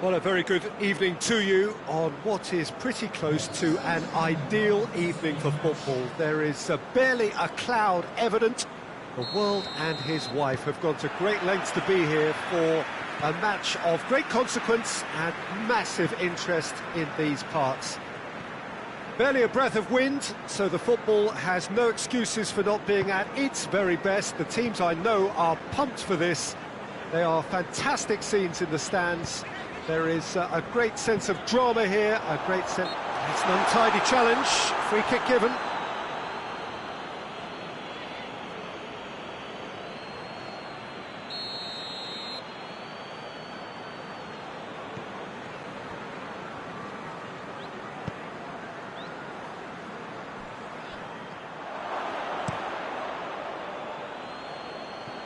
Well, a very good evening to you on what is pretty close to an ideal evening for football. There is barely a cloud evident. The world and his wife have gone to great lengths to be here for a match of great consequence and massive interest in these parts. Barely a breath of wind, so the football has no excuses for not being at its very best. The teams I know are pumped for this. They are fantastic scenes in the stands. There is a great sense of drama here, a great sense... It's an untidy challenge, free kick given.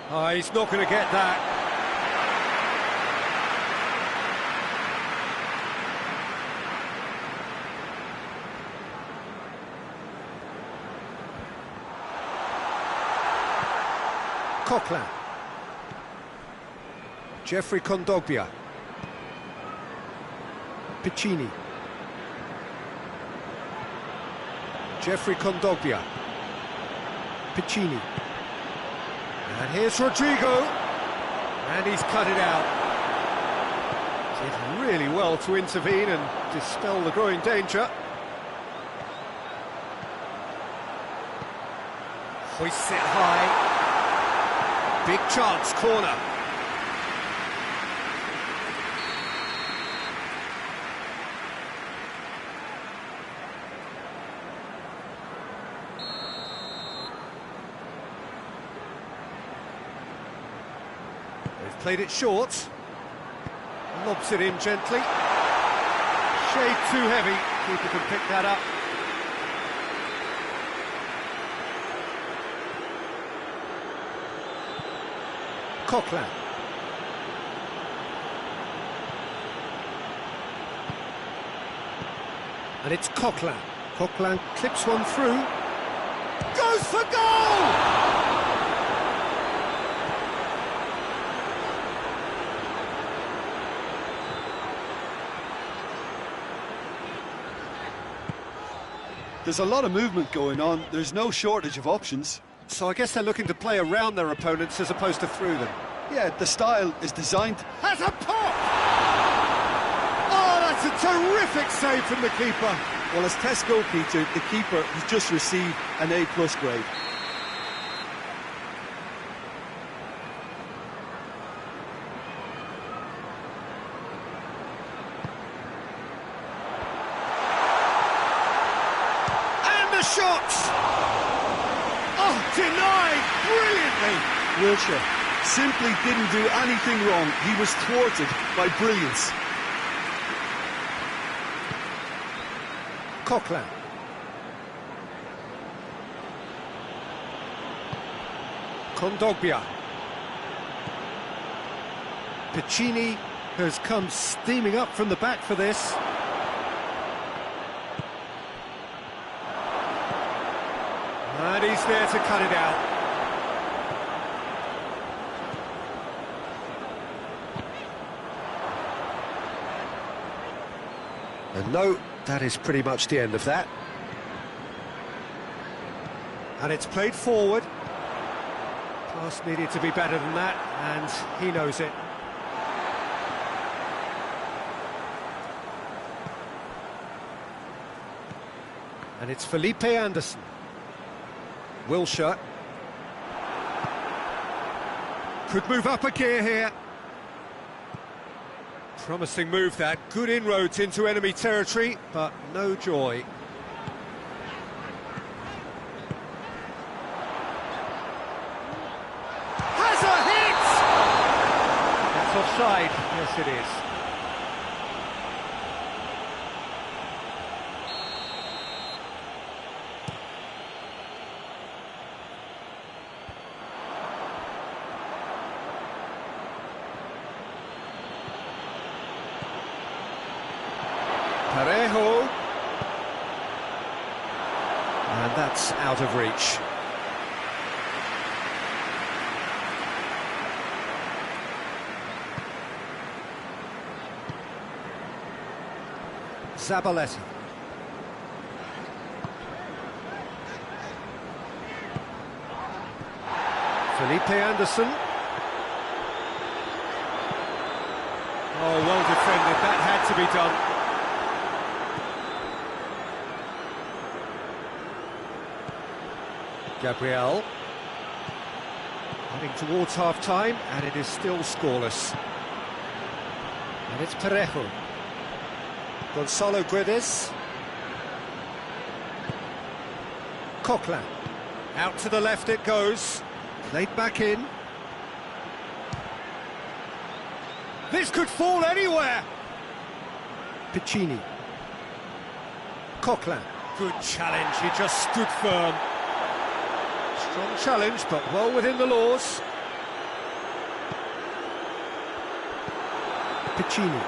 Oh, he's not going to get that. Coquelin. Jeffrey Kondogbia. Piccini. Jeffrey Kondogbia. Piccini. And here's Rodrigo. And he's cut it out. Did really well to intervene and dispel the growing danger. Hoists it high. Big chance, corner. They've played it short. Lobs it in gently. Shade too heavy. Keeper can pick that up. Coquelin. And it's Coquelin. Coquelin clips one through. Goes for goal! There's a lot of movement going on. There's no shortage of options. So I guess they're looking to play around their opponents as opposed to through them. Yeah, the style is designed... Has a pop! Oh, that's a terrific save from the keeper. Well, as Test goalkeeper, the keeper has just received an A+ grade. And the shot! Oh, denied brilliantly! Wilshere simply didn't do anything wrong. He was thwarted by brilliance. Coquelin. Kondogbia. Piccini has come steaming up from the back for this. And he's there to cut it out. And no, that is pretty much the end of that. And it's played forward. Pass needed to be better than that, and he knows it. And it's Felipe Anderson. Wilshere could move up a gear here. Promising move that, good inroads into enemy territory, but no joy. Has a hit! That's offside, yes it is. Parejo. And that's out of reach. Zabaleta. Felipe Anderson. Oh, well defended, that had to be done. Gabriel. Heading towards half-time, and it is still scoreless. And it's Parejo. Gonzalo Guedes. Coquelin. Out to the left it goes. Played back in. This could fall anywhere! Piccini. Coquelin. Good challenge, he just stood firm. Strong challenge, but well within the laws. Piccini.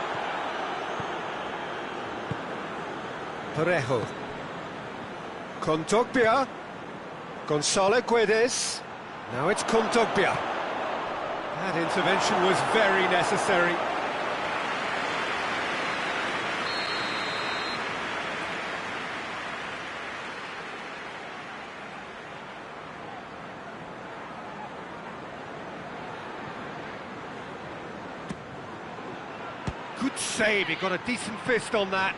Parejo. Kondogbia. Gonzalo Guedes. Now it's Kondogbia. That intervention was very necessary. Good save, he got a decent fist on that.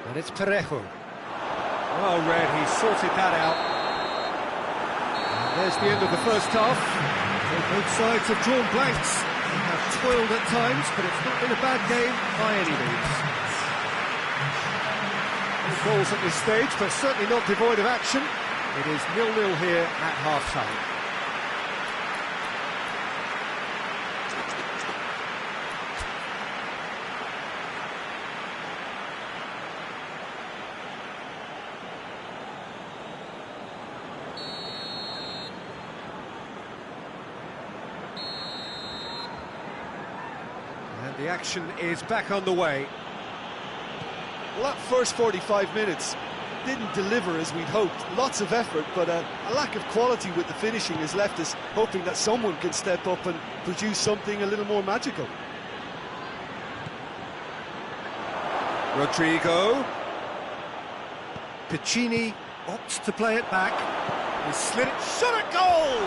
And it's Parejo. Well read, he sorted that out. And there's the end of the first half. Both sides have drawn blanks. They have toiled at times, but it's not been a bad game by any means. No goals at this stage, but certainly not devoid of action. It is 0-0 here at half-time. And the action is back on the way. Well, that first 45 minutes didn't deliver as we'd hoped. Lots of effort, but a lack of quality with the finishing has left us hoping that someone can step up and produce something a little more magical. Rodrigo. Piccini opts to play it back. He slid it, shot at goal!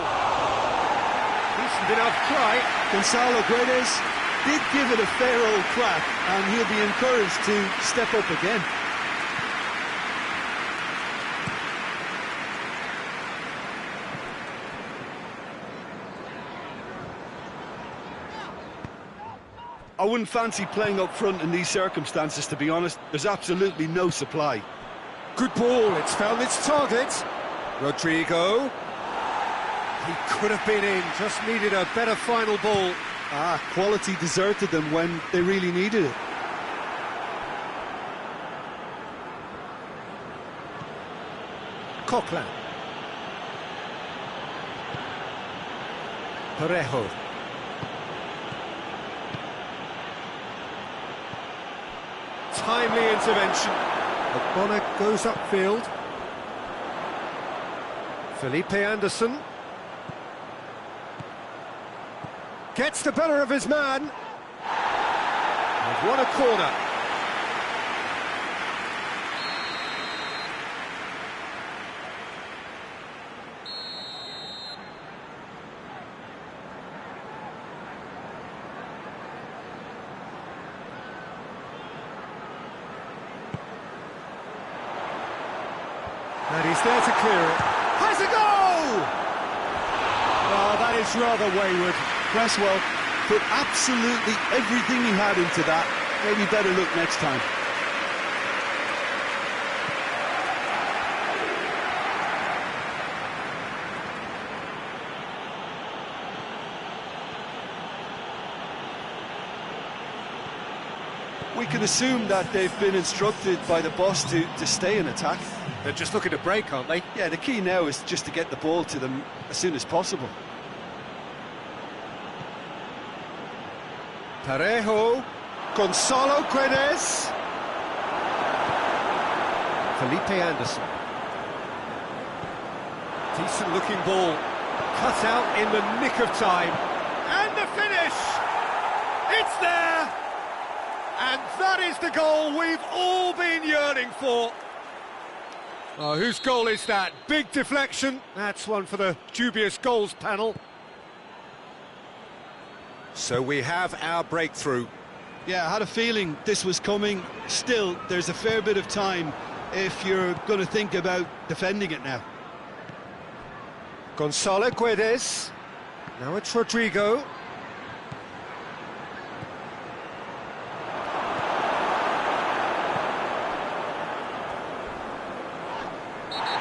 Decent enough try. Gonzalo Guedes did give it a fair old crack, and he'll be encouraged to step up again. I wouldn't fancy playing up front in these circumstances, to be honest. There's absolutely no supply. Good ball, it's found its target. Rodrigo. He could have been in, just needed a better final ball. Quality deserted them when they really needed it. Coquelin. Parejo. Timely intervention. Bonner goes upfield. Felipe Anderson. Gets the better of his man. They've won a corner. And he's there to clear it. Has a goal! Oh, that is rather wayward. Cresswell put absolutely everything he had into that. Maybe better look next time. We can assume that they've been instructed by the boss to stay in attack. They're just looking to break, aren't they? Yeah, the key now is just to get the ball to them as soon as possible. Parejo. Gonzalo Guedes. Felipe Anderson. Decent looking ball. Cut out in the nick of time. And the finish! It's there! And that is the goal we've all been yearning for. Oh, whose goal is that? Big deflection. That's one for the dubious goals panel. So we have our breakthrough. Yeah, I had a feeling this was coming. Still, there's a fair bit of time if you're going to think about defending it now. Gonzalo Guedes. Now it's Rodrigo.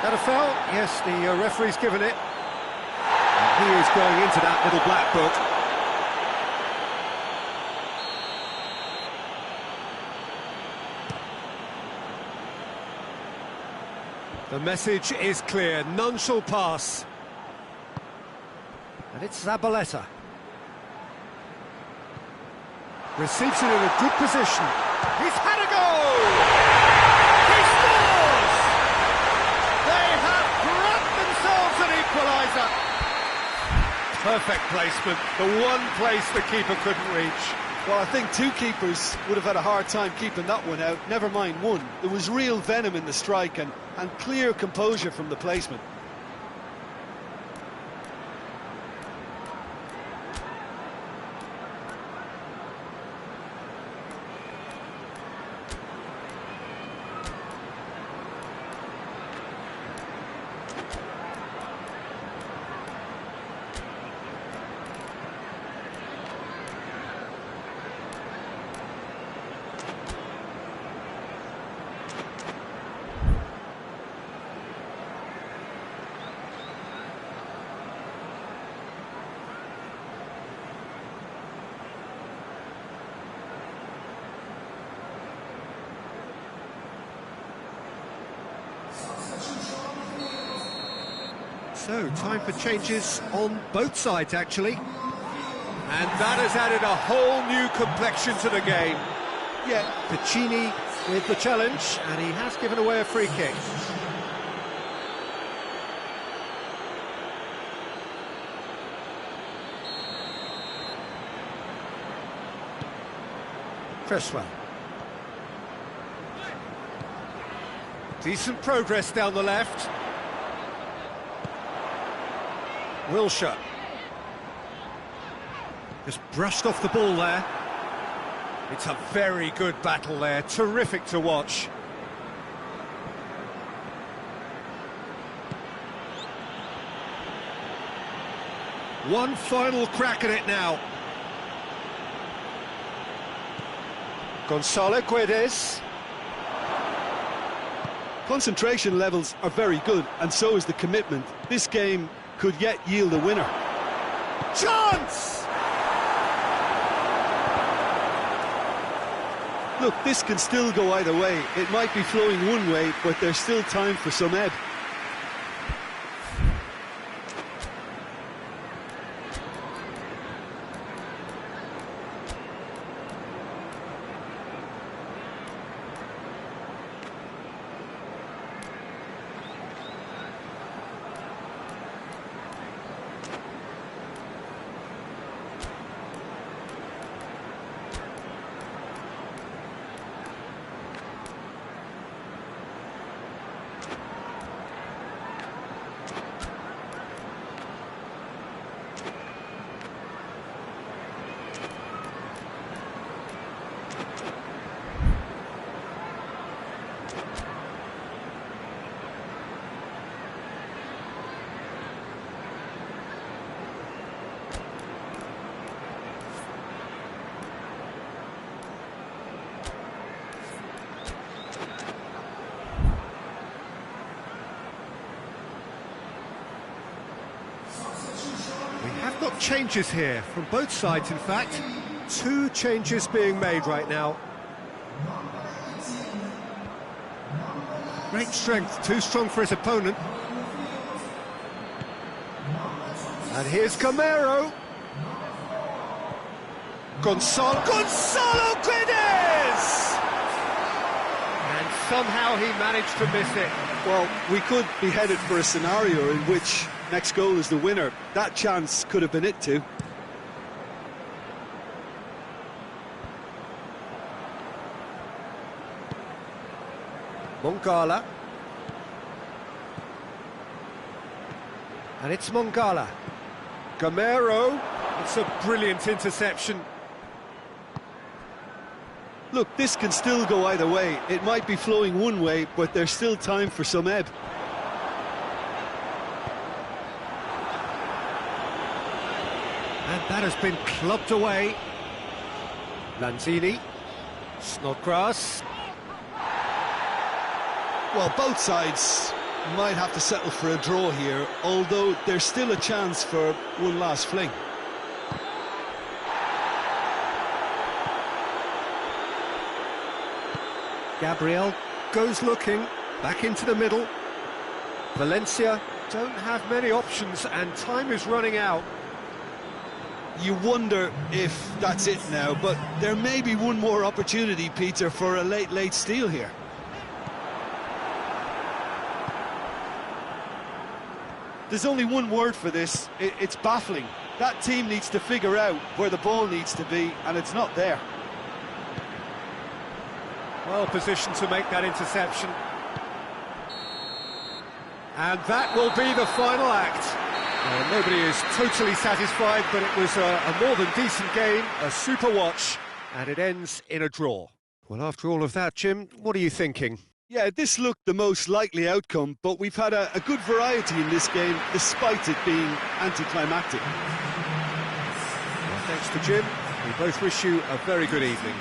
That a foul? Yes, the referee's given it. And he is going into that little black book. The message is clear, none shall pass. And it's Zabaleta. Receives it in a good position. He's had a goal! He scores! They have grabbed themselves an equaliser. Perfect placement, the one place the keeper couldn't reach. Well, I think two keepers would have had a hard time keeping that one out, never mind one. There was real venom in the strike and clear composure from the placement. So, time for changes on both sides, actually. And that has added a whole new complexion to the game. Yeah, Piccini with the challenge, and he has given away a free kick. Cresswell. Decent progress down the left. Wilshere. Just brushed off the ball there. It's a very good battle there, terrific to watch. One final crack at it now. Gonzalo Guedes. Concentration levels are very good, and so is the commitment. This game could yet yield a winner. Chance! Look, this can still go either way. It might be flowing one way, but there's still time for some ebb. Got changes here from both sides, in fact. Two changes being made right now. Great strength, too strong for his opponent. And here's Camero. Gonzalo Guedes! And somehow he managed to miss it. Well, we could be headed for a scenario in which Next goal is the winner. That chance could have been it too. Mongala. And it's Mongala. Gamero. It's a brilliant interception. Look, this can still go either way. It might be flowing one way, but there's still time for some ebb. And that has been clubbed away. Lanzini. Snodgrass. Well, both sides might have to settle for a draw here, although there's still a chance for one last fling. Gabriel goes looking, back into the middle. Valencia don't have many options and time is running out. You wonder if that's it now, but there may be one more opportunity, Peter, for a late steal here. There's only one word for this, it's baffling. That team needs to figure out where the ball needs to be, and it's not there. Well positioned to make that interception. And that will be the final act. Nobody is totally satisfied, but it was a more than decent game, a super watch, and it ends in a draw. Well, after all of that, Jim, what are you thinking? Yeah, this looked the most likely outcome, but we've had a good variety in this game, despite it being anticlimactic. Well, thanks to Jim. We both wish you a very good evening.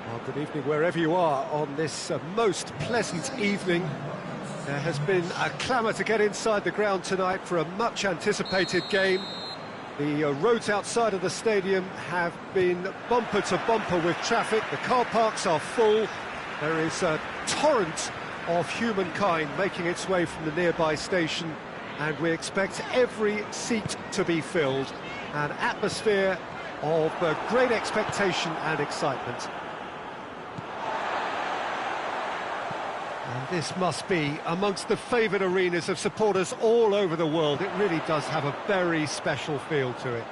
Well, good evening wherever you are on this most pleasant evening. There has been a clamour to get inside the ground tonight for a much-anticipated game. The roads outside of the stadium have been bumper to bumper with traffic. The car parks are full. There is a torrent of humankind making its way from the nearby station, and we expect every seat to be filled. An atmosphere of great expectation and excitement. And this must be amongst the favoured arenas of supporters all over the world. It really does have a very special feel to it.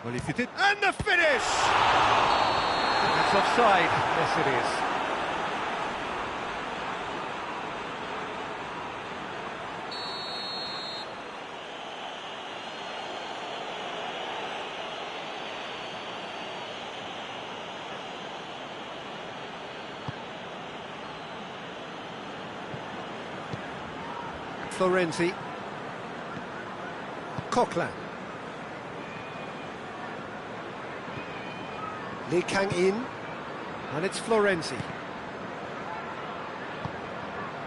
Well, if you did... And the finish! That's offside. Yes, it is. Florenzi. Coquelin. Lee Kang in, and it's Florenzi.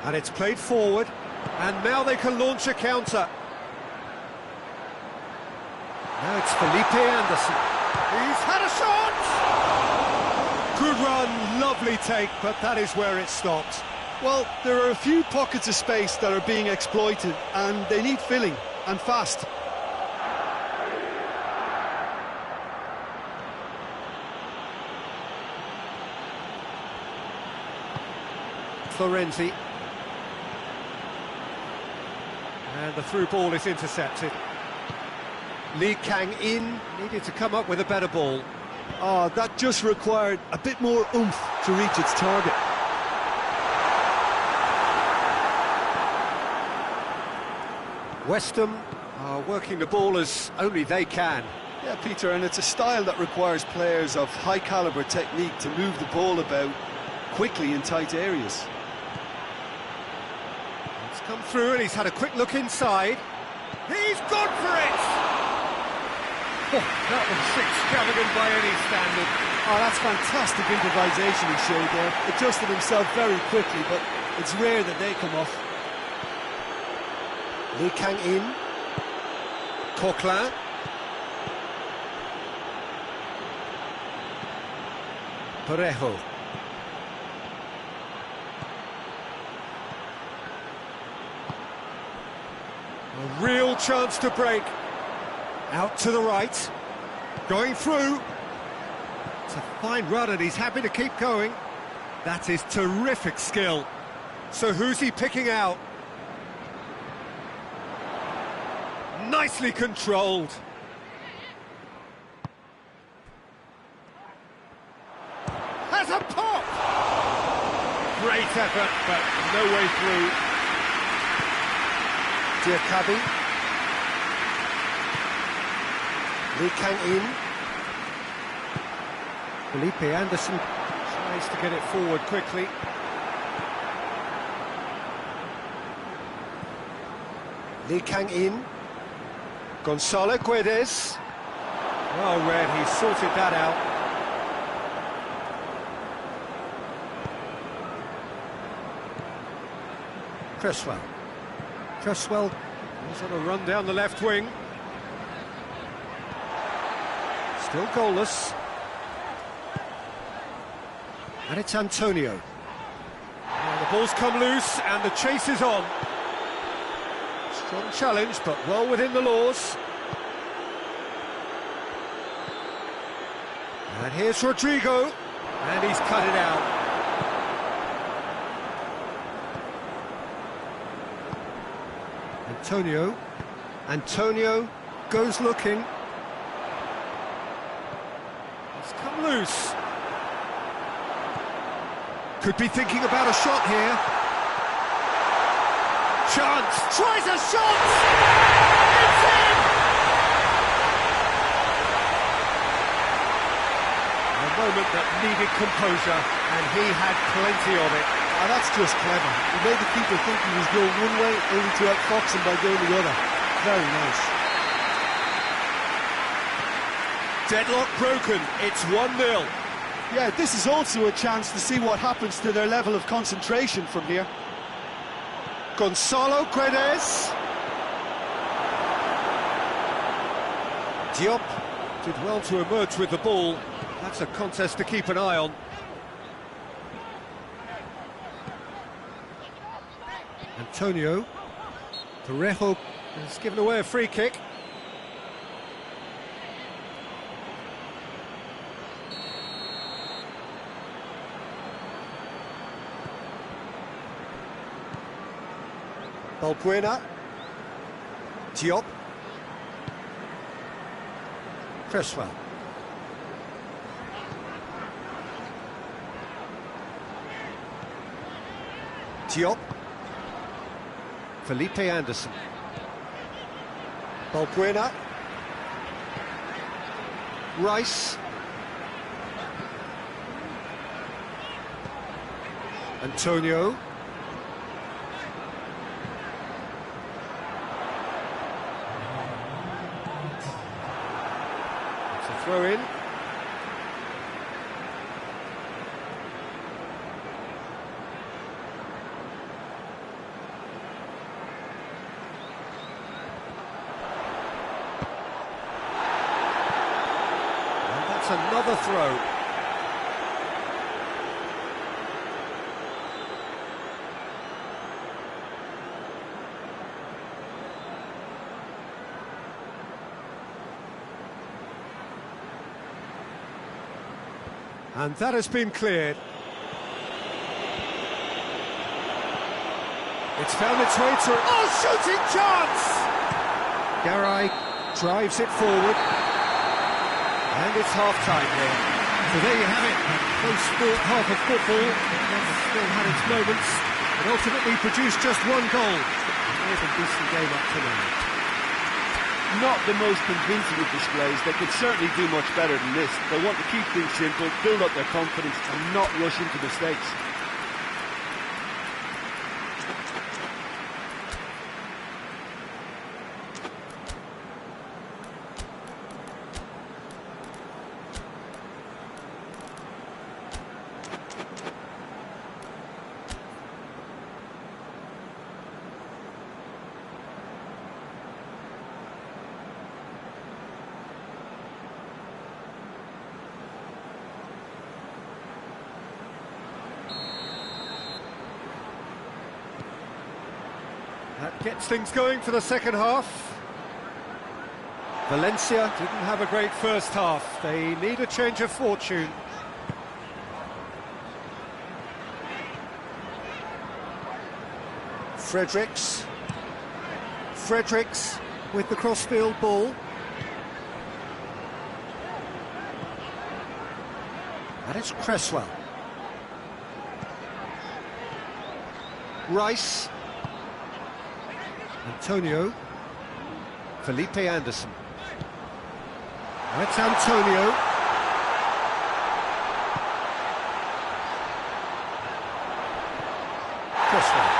And it's played forward, and now they can launch a counter. Now it's Felipe Anderson. He's had a shot! Good run, lovely take, but that is where it stopped. Well, there are a few pockets of space that are being exploited, and they need filling, and fast. Florenzi. And the through ball is intercepted. Lee Kang in, needed to come up with a better ball. Oh, that just required a bit more oomph to reach its target. West Ham are working the ball as only they can. Yeah, Peter, and it's a style that requires players of high-caliber technique to move the ball about quickly in tight areas. It's come through and he's had a quick look inside. He's gone for it! Oh, that was extravagant by any standard. Oh, that's fantastic improvisation he showed there. Adjusted himself very quickly, but it's rare that they come off. Lee Kang in. Coquelin. Parejo. A real chance to break. Out to the right. Going through. It's a fine run and he's happy to keep going. That is terrific skill. So who's he picking out? Nicely controlled. Has a pop! Great effort, but no way through. Diakabi. Lee Kang in. Felipe Anderson tries to get it forward quickly. Lee Kang in. Gonzalo Guedes. Well read, he sorted that out. Cresswell. Cresswell is on a run down the left wing. Still goalless. And it's Antonio. Now the ball's come loose and the chase is on. Strong challenge, but well within the laws. And here's Rodrigo, and he's cut it out. Antonio goes looking. It's come loose. Could be thinking about a shot here. Chance, tries a shot! It's in! A moment that needed composure, and he had plenty of it. Oh, that's just clever. He made the keeper think he was going one way, only to outfox him by going the other. Very nice. Deadlock broken, it's 1-0. Yeah, this is also a chance to see what happens to their level of concentration from here. Gonzalo Guedes. Diop did well to emerge with the ball. That's a contest to keep an eye on. Antonio. Parejo has given away a free kick. Balbuena. Diop. Cresswell. Diop. Felipe Anderson. Balbuena. Rice. Antonio. It's a throw in. And that's another throw. And that has been cleared. It's found its way to... Oh, shooting chance! Garay drives it forward. And it's half-time here. So there you have it. Close sport half of football. It still had its moments, but ultimately produced just one goal. More than decent game up to now. Not the most convincing of displays. They could certainly do much better than this. They want to keep things simple, build up their confidence and not rush into mistakes. That gets things going for the second half. Valencia didn't have a great first half. They need a change of fortune. Fredericks. Fredericks with the crossfield ball. And it's Cresswell. Rice. Antonio. Felipe Anderson. That's Antonio. Cresswell.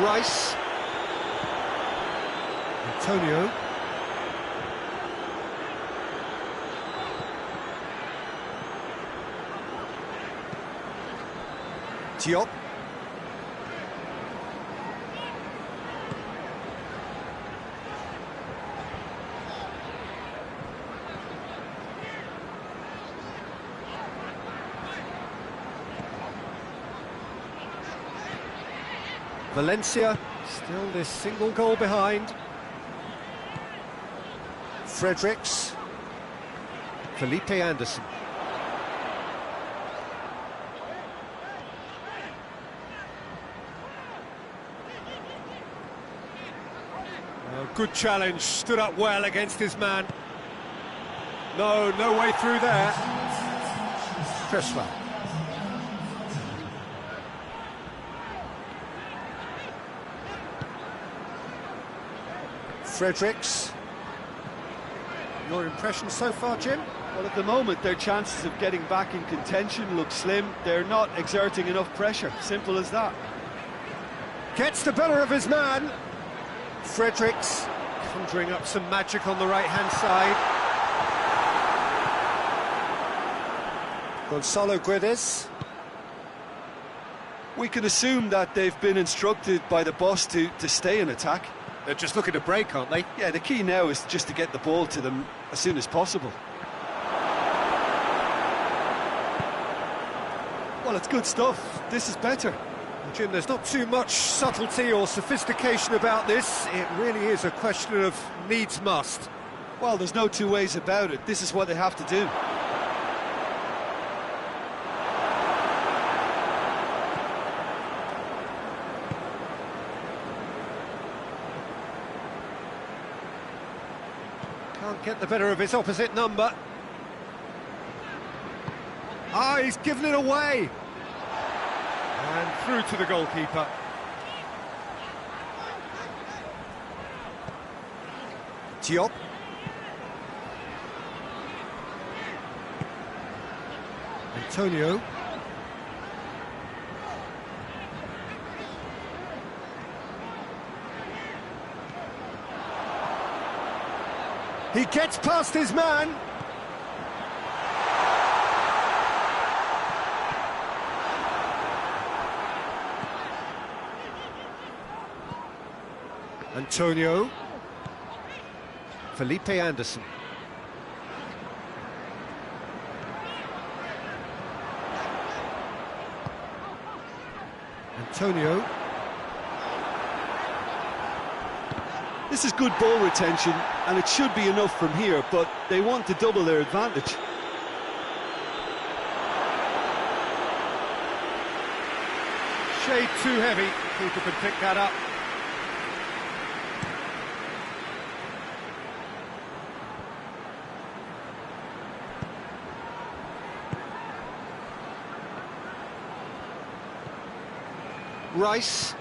Rice. Antonio. Diop. Valencia, still this single goal behind. Fredericks. Felipe Anderson. Good challenge, stood up well against his man. No way through there. Cresswell. Fredericks. Your impression so far, Jim? Well, at the moment, their chances of getting back in contention look slim. They're not exerting enough pressure. Simple as that. Gets the better of his man. Fredericks conjuring up some magic on the right-hand side. Gonzalo Guedes. We can assume that they've been instructed by the boss to stay in attack. They're just looking to break, aren't they? Yeah, the key now is just to get the ball to them as soon as possible. Well, it's good stuff. This is better. Jim, there's not too much subtlety or sophistication about this. It really is a question of needs must. Well, there's no two ways about it. This is what they have to do. Get the better of his opposite number. Ah, he's given it away. And through to the goalkeeper. Diop. Antonio. He gets past his man. Antonio. Felipe Anderson. Antonio. This is good ball retention, and it should be enough from here, but they want to double their advantage. Shade too heavy. Keeper can pick that up. Rice.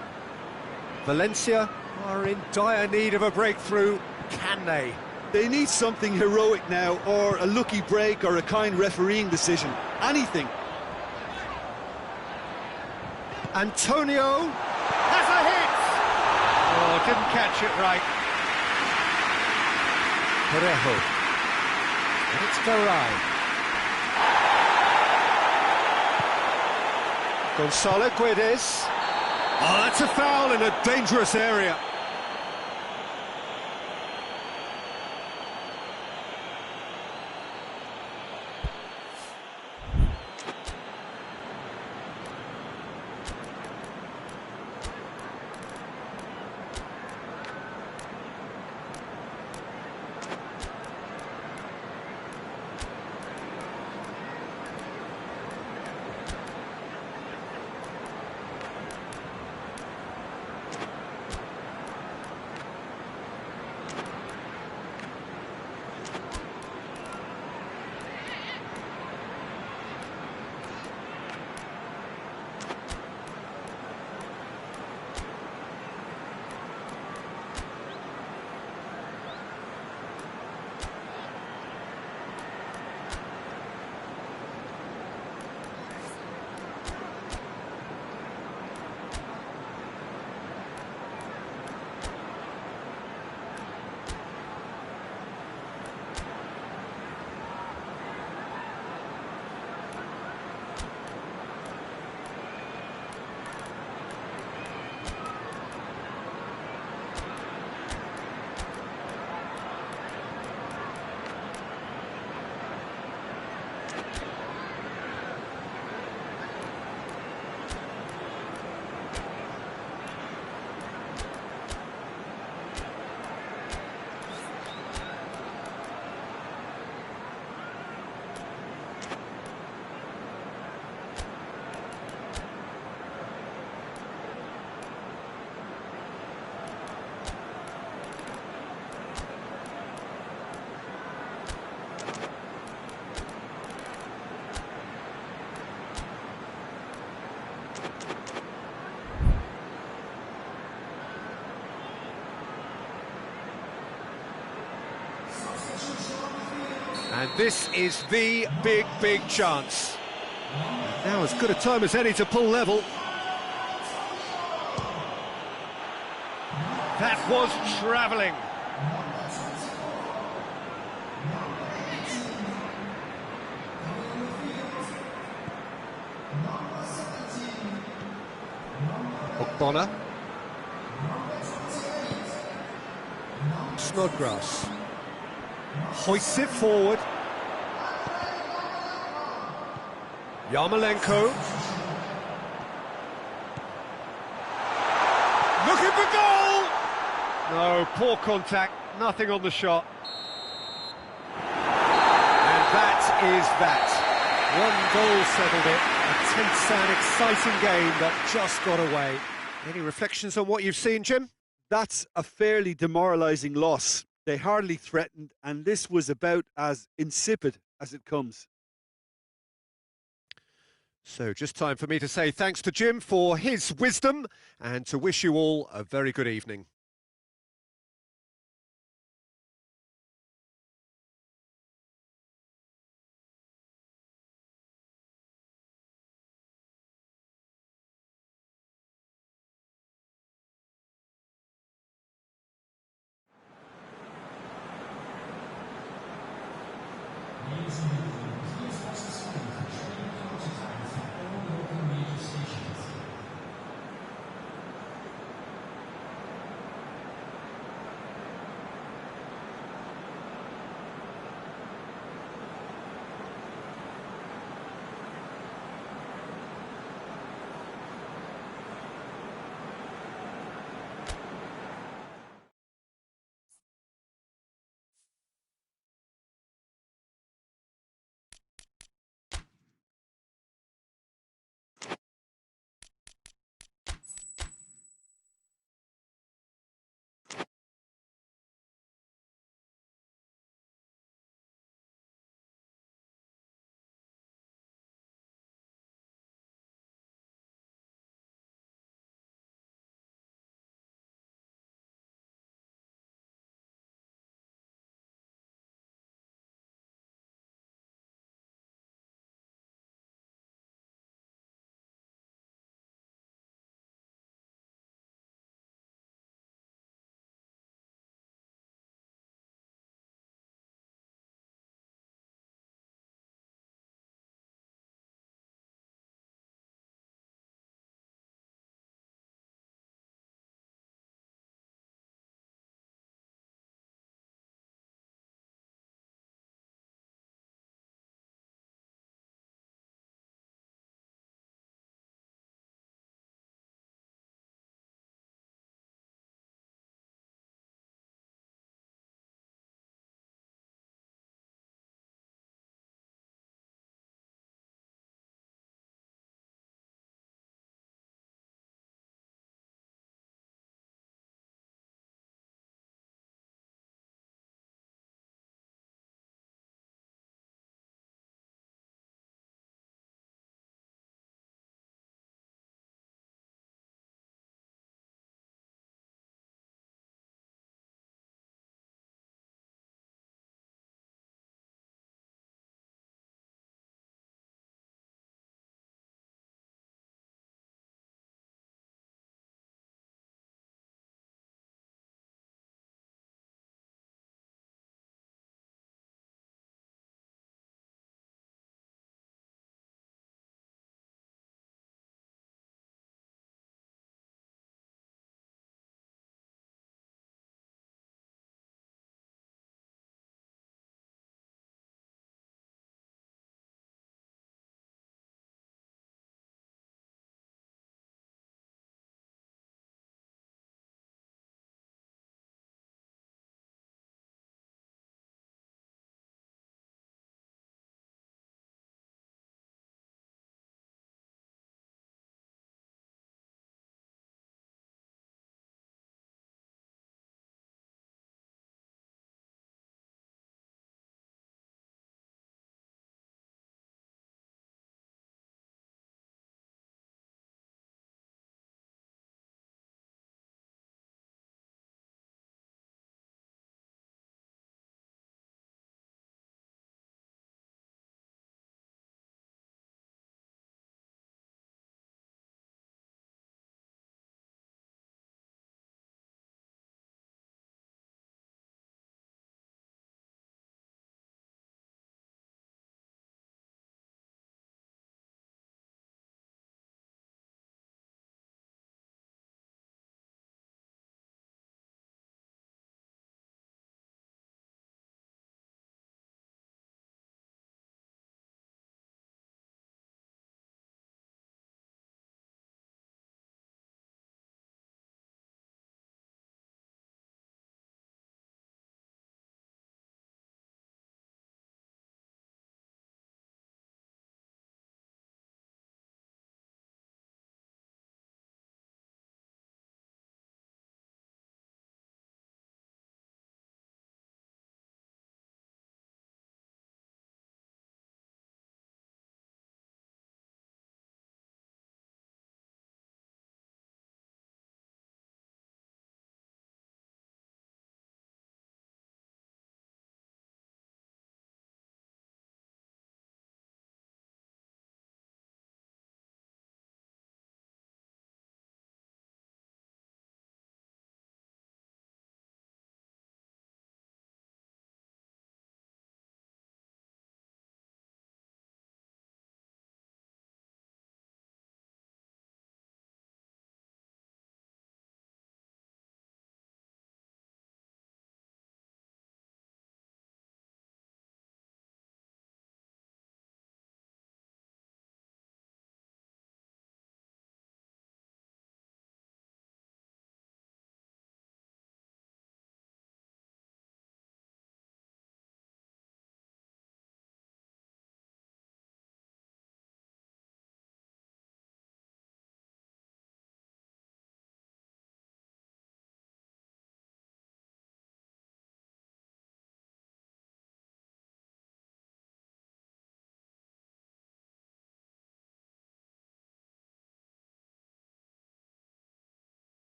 Valencia are in dire need of a breakthrough. Can they? They need something heroic now, or a lucky break, or a kind refereeing decision. Anything. Antonio has a hit! Oh, didn't catch it right. Parejo. And it's Garay. Gonzalo Guedes. Oh, that's a foul in a dangerous area. And this is the big chance. Now as good a time as any to pull level. That was travelling. Ogbonna. Snodgrass. Hoists it forward. Yarmolenko. Looking for goal! No, poor contact, nothing on the shot. And that is that. One goal settled it. A tense and exciting game that just got away. Any reflections on what you've seen, Jim? That's a fairly demoralising loss. They hardly threatened, and this was about as insipid as it comes. So just time for me to say thanks to Jim for his wisdom and to wish you all a very good evening.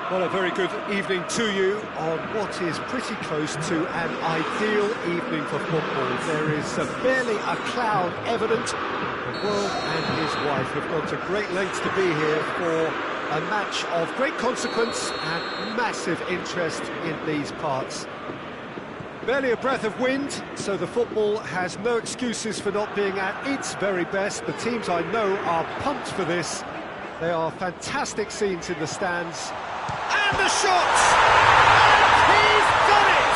Well, a very good evening to you on what is pretty close to an ideal evening for football. There is barely a cloud evident. The world and his wife have gone to great lengths to be here for a match of great consequence and massive interest in these parts. Barely a breath of wind, so the football has no excuses for not being at its very best. The teams I know are pumped for this. They are fantastic scenes in the stands. And the shot! And he's done it!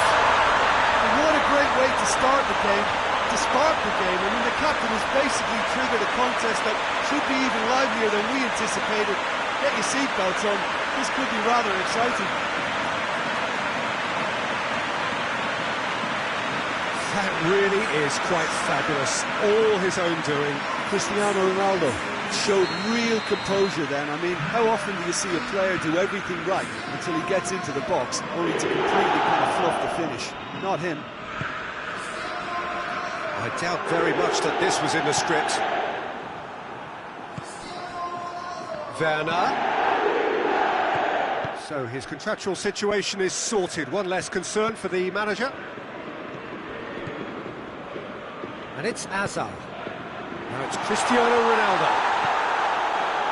And what a great way to start the game, to spark the game. I mean, the captain has basically triggered a contest that should be even livelier than we anticipated. Get your seatbelts on, this could be rather exciting. That really is quite fabulous, all his own doing. Cristiano Ronaldo showed real composure then. I mean, how often do you see a player do everything right until he gets into the box, only to completely kind of fluff the finish? Not him. I doubt very much that this was in the script. Werner. So his contractual situation is sorted. One less concern for the manager. And it's Hazard. Now it's Cristiano Ronaldo.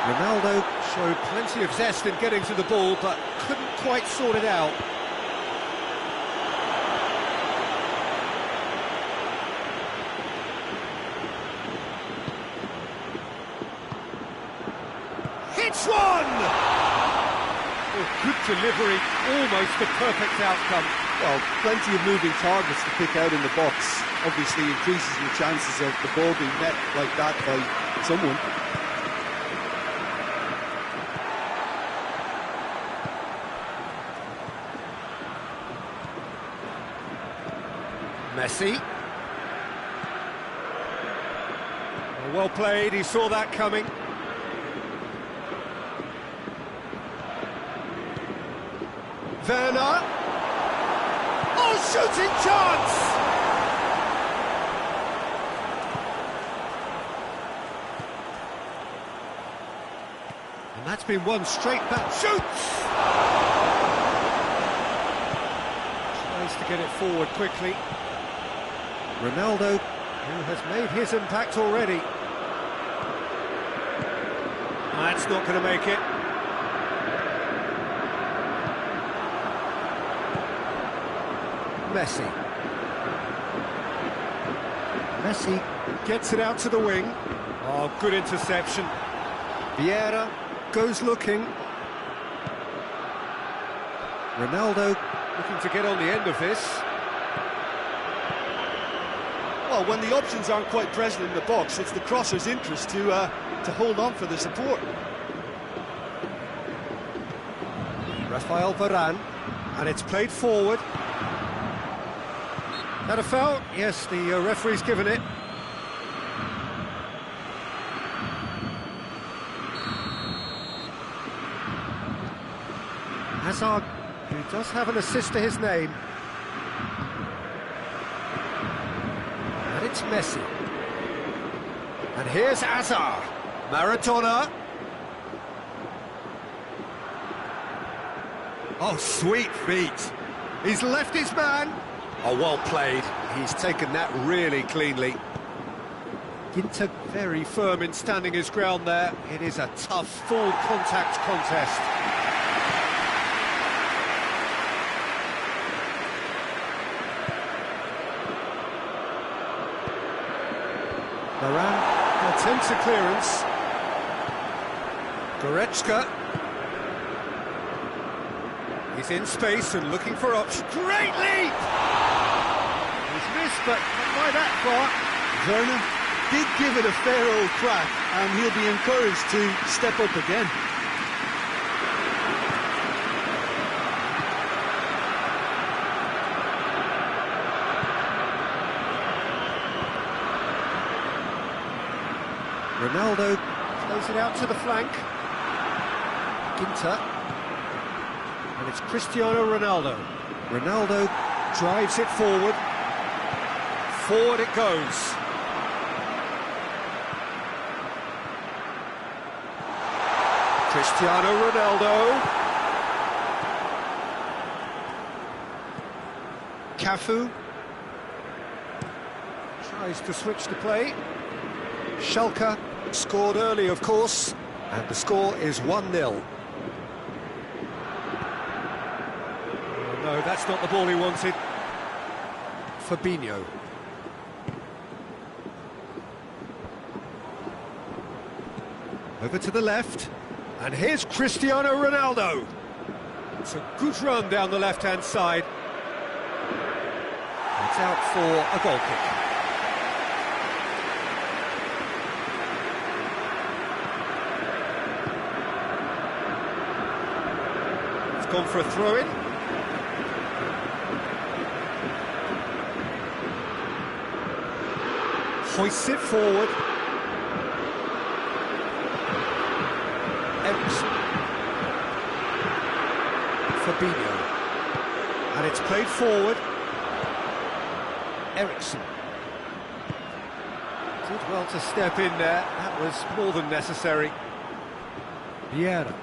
Ronaldo showed plenty of zest in getting to the ball, but couldn't quite sort it out. Hits one! Oh, good delivery, almost the perfect outcome. Well, plenty of moving targets to pick out in the box. Obviously increases the chances of the ball being met like that by someone. Messi. Well played, he saw that coming. Werner. Oh, shooting chance! And that's been one straight back. Shoots! Tries to get it forward quickly. Ronaldo, who has made his impact already. That's not going to make it. Messi. Messi gets it out to the wing. Oh, good interception. Vieira goes looking. Ronaldo looking to get on the end of this. Well, when the options aren't quite present in the box, it's the crosser's interest to hold on for the support. Rafael Varane, and it's played forward. That a foul? Yes, the referee's given it. Hazard, who does have an assist to his name. And it's Messi. And here's Hazard. Maradona. Oh, sweet feet. He's left his man. Oh, well played. He's taken that really cleanly. Ginter very firm in standing his ground there. It is a tough, full contact contest. Varane attempts a clearance. Goretzka. He's in space and looking for options. Great leap! He's missed, but not by that far. Werner did give it a fair old crack, and he'll be encouraged to step up again. Ronaldo plays it out to the flank. Ginter. And it's Cristiano Ronaldo. Ronaldo drives it forward. Forward it goes. Cristiano Ronaldo. Cafu. Tries to switch the play. Schalke scored early, of course, and the score is 1-0. Oh, no, that's not the ball he wanted. Fabinho. Over to the left, and here's Cristiano Ronaldo. It's a good run down the left-hand side. It's out for a goal kick. It's gone for a throw-in. Hoists it forward. Fabinho, and it's played forward. Ericsson did well to step in there. That was more than necessary. Vieira.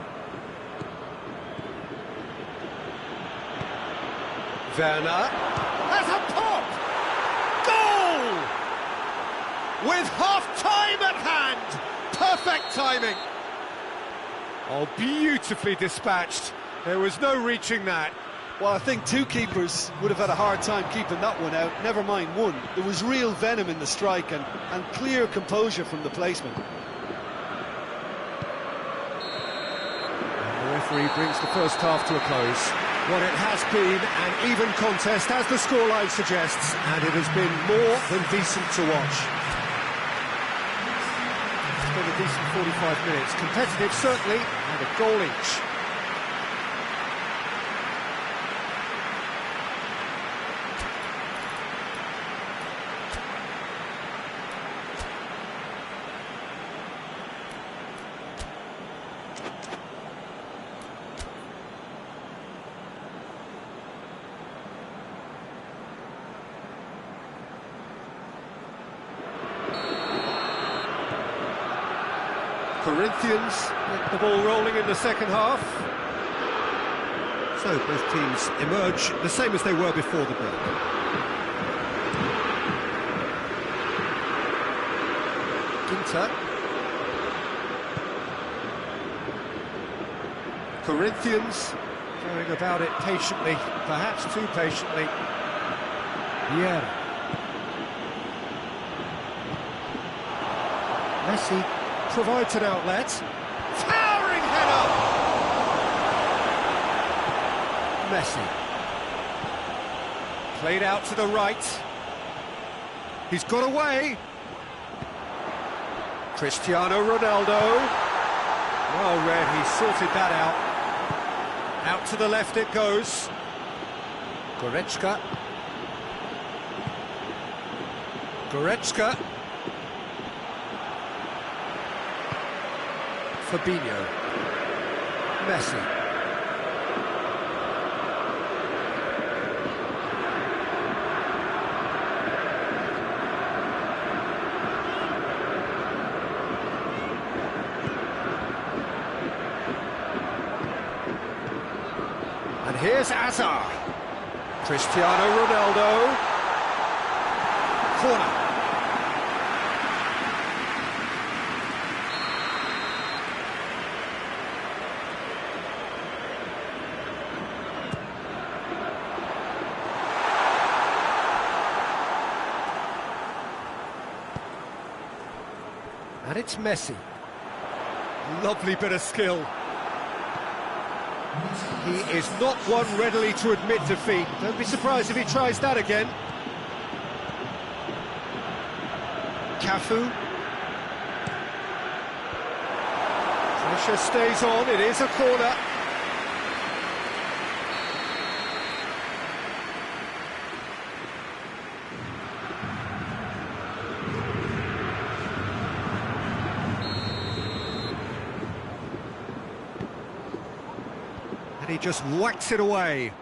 Werner has a pop. Goal! With half-time at hand. Perfect timing. Oh, beautifully dispatched. There was no reaching that. Well, I think two keepers would have had a hard time keeping that one out, never mind one. There was real venom in the strike and clear composure from the placement. And the referee brings the first half to a close. What it has been an even contest, as the scoreline suggests, and it has been more than decent to watch. It's been a decent 45 minutes. Competitive, certainly, and a goal each. Corinthians get the ball rolling in the second half. So both teams emerge the same as they were before the break. Ginter. Corinthians going about it patiently, perhaps too patiently. Vieira. Messi provides an outlet. Towering header! Messi. Played out to the right. He's got away. Cristiano Ronaldo. Well read, he sorted that out. Out to the left it goes. Goretzka. Goretzka. Fabinho. Messi. And here's Hazard. Cristiano Ronaldo. Corner. And it's Messi. Lovely bit of skill. He is not one readily to admit defeat. Don't be surprised if he tries that again. Cafu. Pressure stays on, it is a corner. He just whacks it away.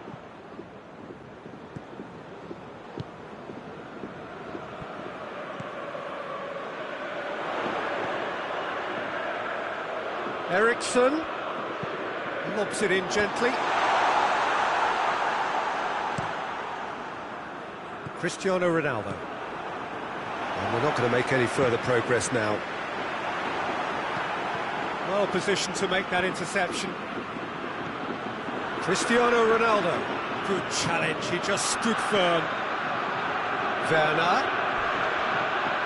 Ericsson lobs it in gently. Cristiano Ronaldo. And we're not going to make any further progress now. Well positioned to make that interception. Cristiano Ronaldo. Good challenge, he just stood firm. Werner.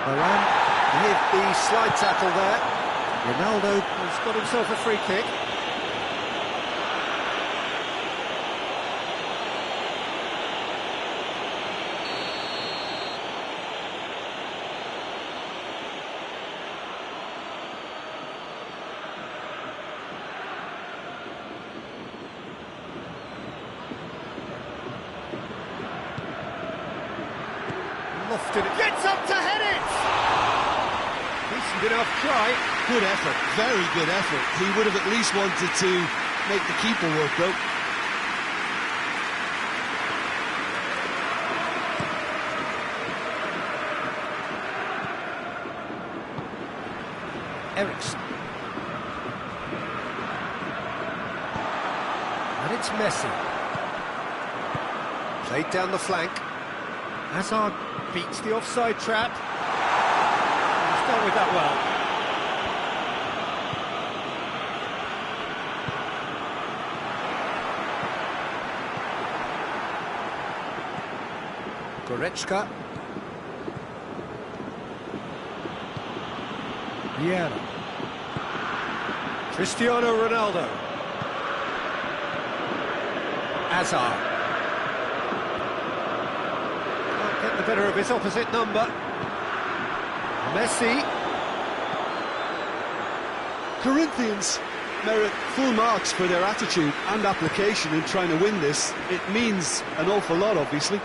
Varane with the slide tackle there. Ronaldo has got himself a free kick. Lofted it. Gets up to head it! Decent enough try. Good effort, very good effort. He would have at least wanted to make the keeper work, though. Ericsson. And it's Messi. Played down the flank. Hazard beats the offside trap. He's dealt with that well. Goretzka. Vieira. Cristiano Ronaldo. Hazard. Can't get the better of his opposite number. Messi. Corinthians merit full marks for their attitude and application in trying to win this. It means an awful lot, obviously.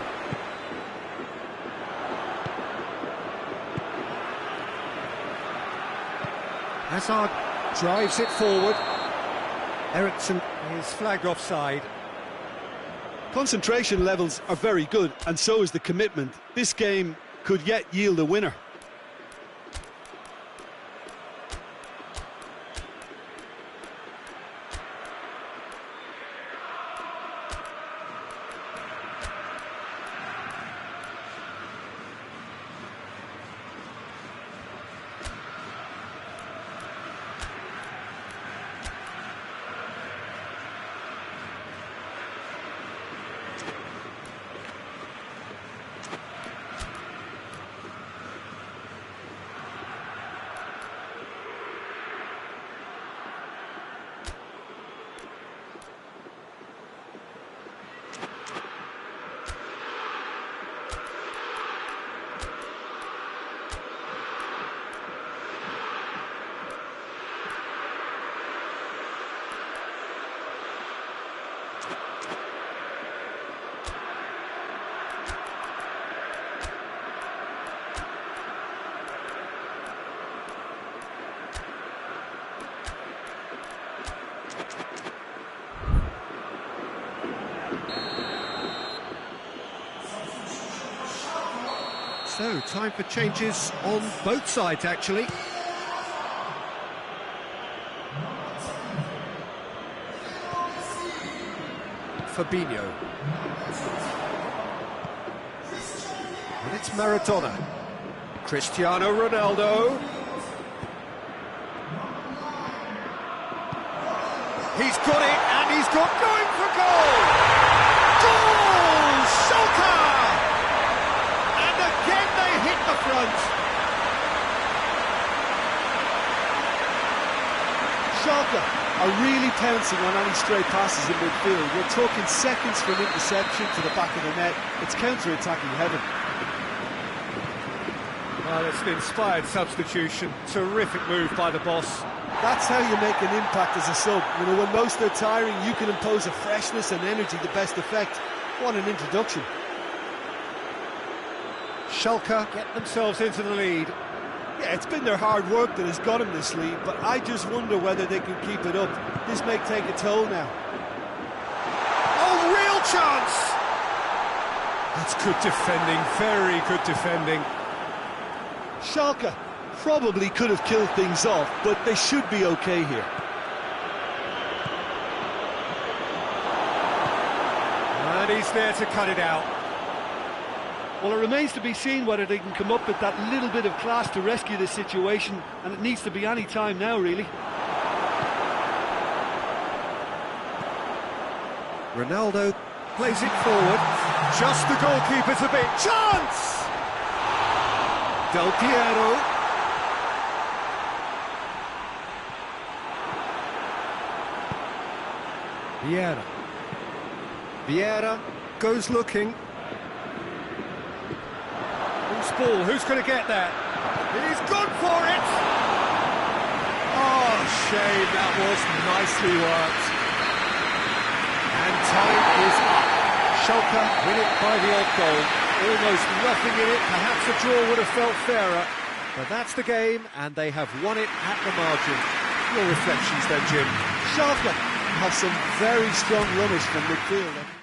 Hazard drives it forward. Ericsson is flagged offside. Concentration levels are very good, and so is the commitment. This game could yet yield a winner. So, time for changes on both sides, actually. Fabinho. And it's Maradona. Cristiano Ronaldo. He's got it, and he's got going for goal! Goal! Schalke! And again they hit the front. Schalke are really pouncing on any stray passes in midfield. We're talking seconds from interception to the back of the net. It's counter-attacking heaven. Well, it's an inspired substitution. Terrific move by the boss. That's how you make an impact as a sub. You know, when most are tiring, you can impose a freshness and energy to best effect. What an introduction. Schalke get themselves into the lead. Yeah, it's been their hard work that has got them this lead, but I just wonder whether they can keep it up. This may take a toll now. Oh, real chance! That's good defending, very good defending. Schalke probably could have killed things off, but they should be okay here. And he's there to cut it out. Well, it remains to be seen whether they can come up with that little bit of class to rescue this situation, and it needs to be any time now, really. Ronaldo plays it forward. Just the goalkeeper's a bit. Chance! Del Piero. Vieira goes looking. Who's ball? Who's going to get that? He's gone for it! Oh, shame, that was nicely worked. And time is up. Schalke win it by the odd goal. Almost nothing in it. Perhaps a draw would have felt fairer. But that's the game, and they have won it at the margin. Your reflections then, Jim? Schalke have some very strong runners from midfield.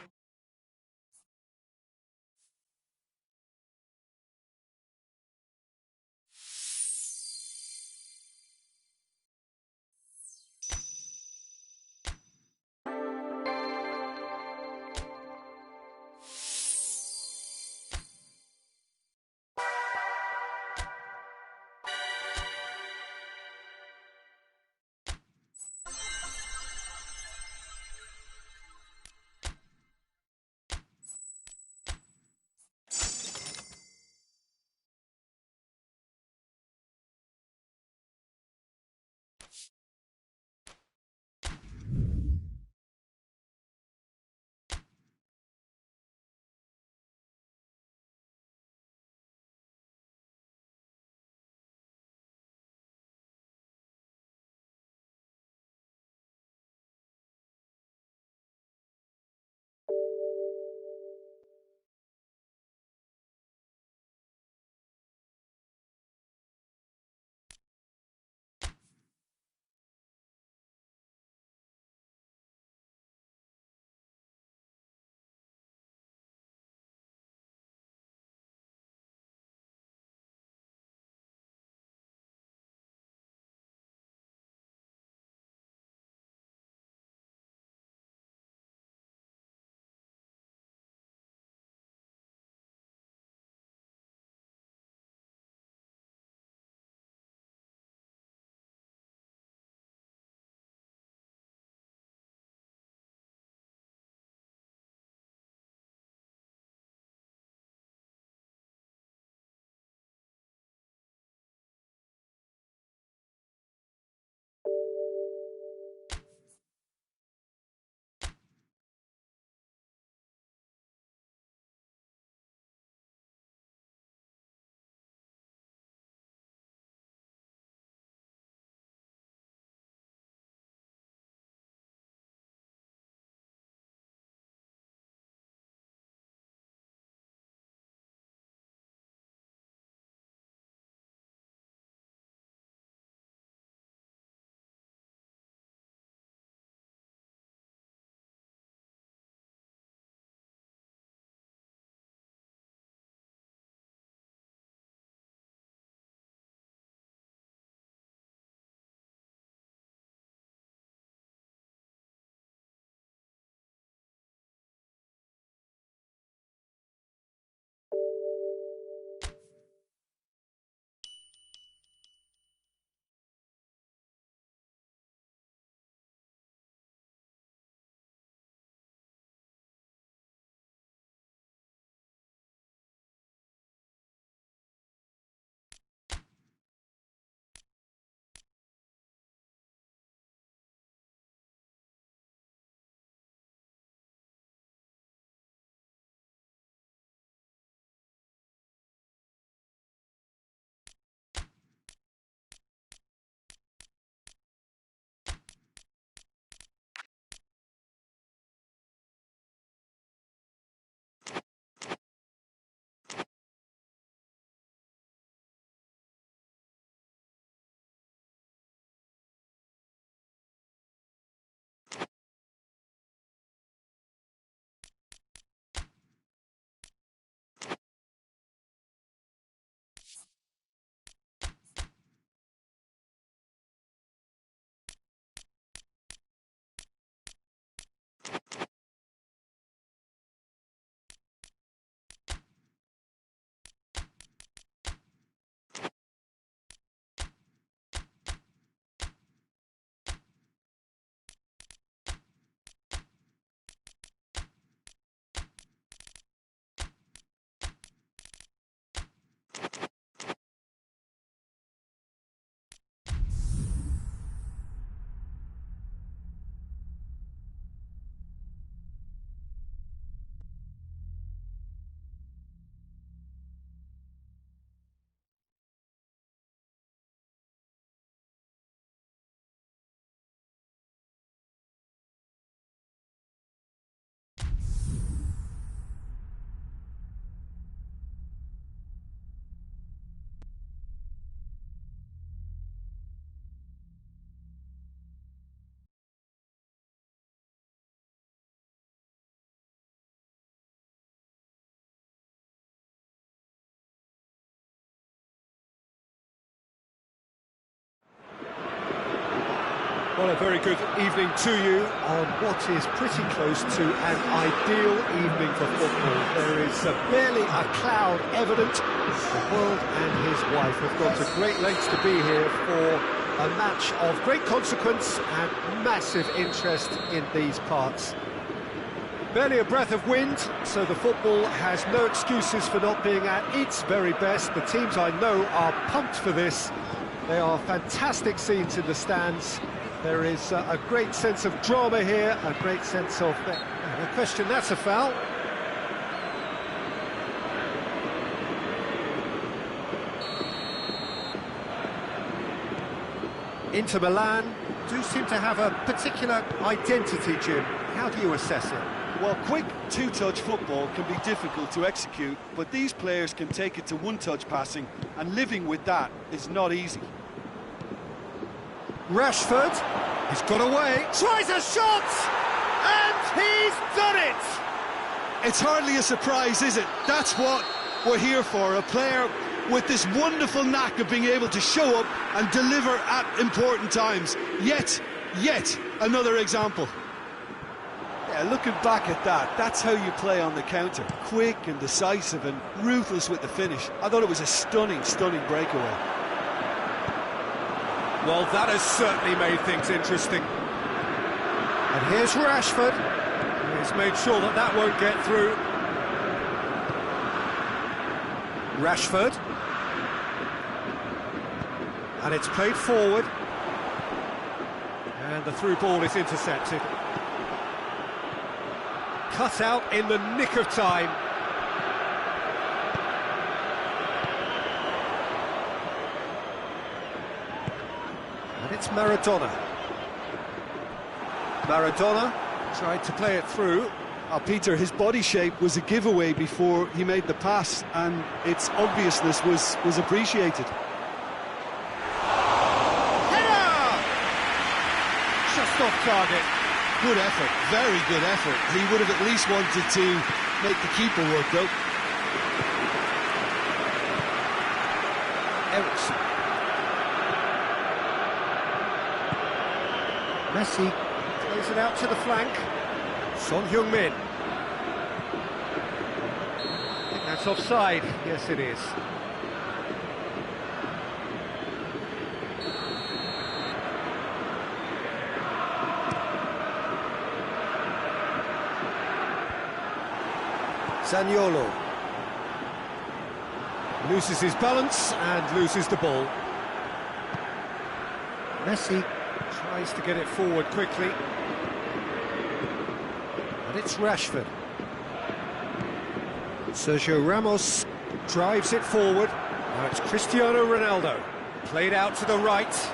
Well, a very good evening to you on what is pretty close to an ideal evening for football. There is barely a cloud evident. The world and his wife have gone to great lengths to be here for a match of great consequence and massive interest in these parts. Barely a breath of wind, so the football has no excuses for not being at its very best. The teams I know are pumped for this. They are fantastic scenes in the stands. There is a great sense of drama here, a great sense of... no question, that's a foul. Inter Milan do seem to have a particular identity, Jim. How do you assess it? Well, quick two-touch football can be difficult to execute, but these players can take it to one-touch passing, and living with that is not easy. Rashford, he's got away, tries a shot, and he's done it! It's hardly a surprise, is it? That's what we're here for, a player with this wonderful knack of being able to show up and deliver at important times. Yet another example. Yeah, looking back at that, that's how you play on the counter. Quick and decisive and ruthless with the finish. I thought it was a stunning breakaway. Well, that has certainly made things interesting. And here's Rashford. He's made sure that that won't get through. Rashford. And it's played forward. And the through ball is intercepted. Cut out in the nick of time. And it's Maradona. Maradona tried to play it through. Peter, his body shape was a giveaway before he made the pass, and its obviousness was appreciated. Header! Just off target. Good effort, very good effort. He would have at least wanted to make the keeper work, though. Ericsson. Messi plays it out to the flank. Son Heung-min. I think that's offside. Yes, it is. Zaniolo loses his balance and loses the ball. Messi tries to get it forward quickly. And it's Rashford. Sergio Ramos drives it forward. Now it's Cristiano Ronaldo. Played out to the right.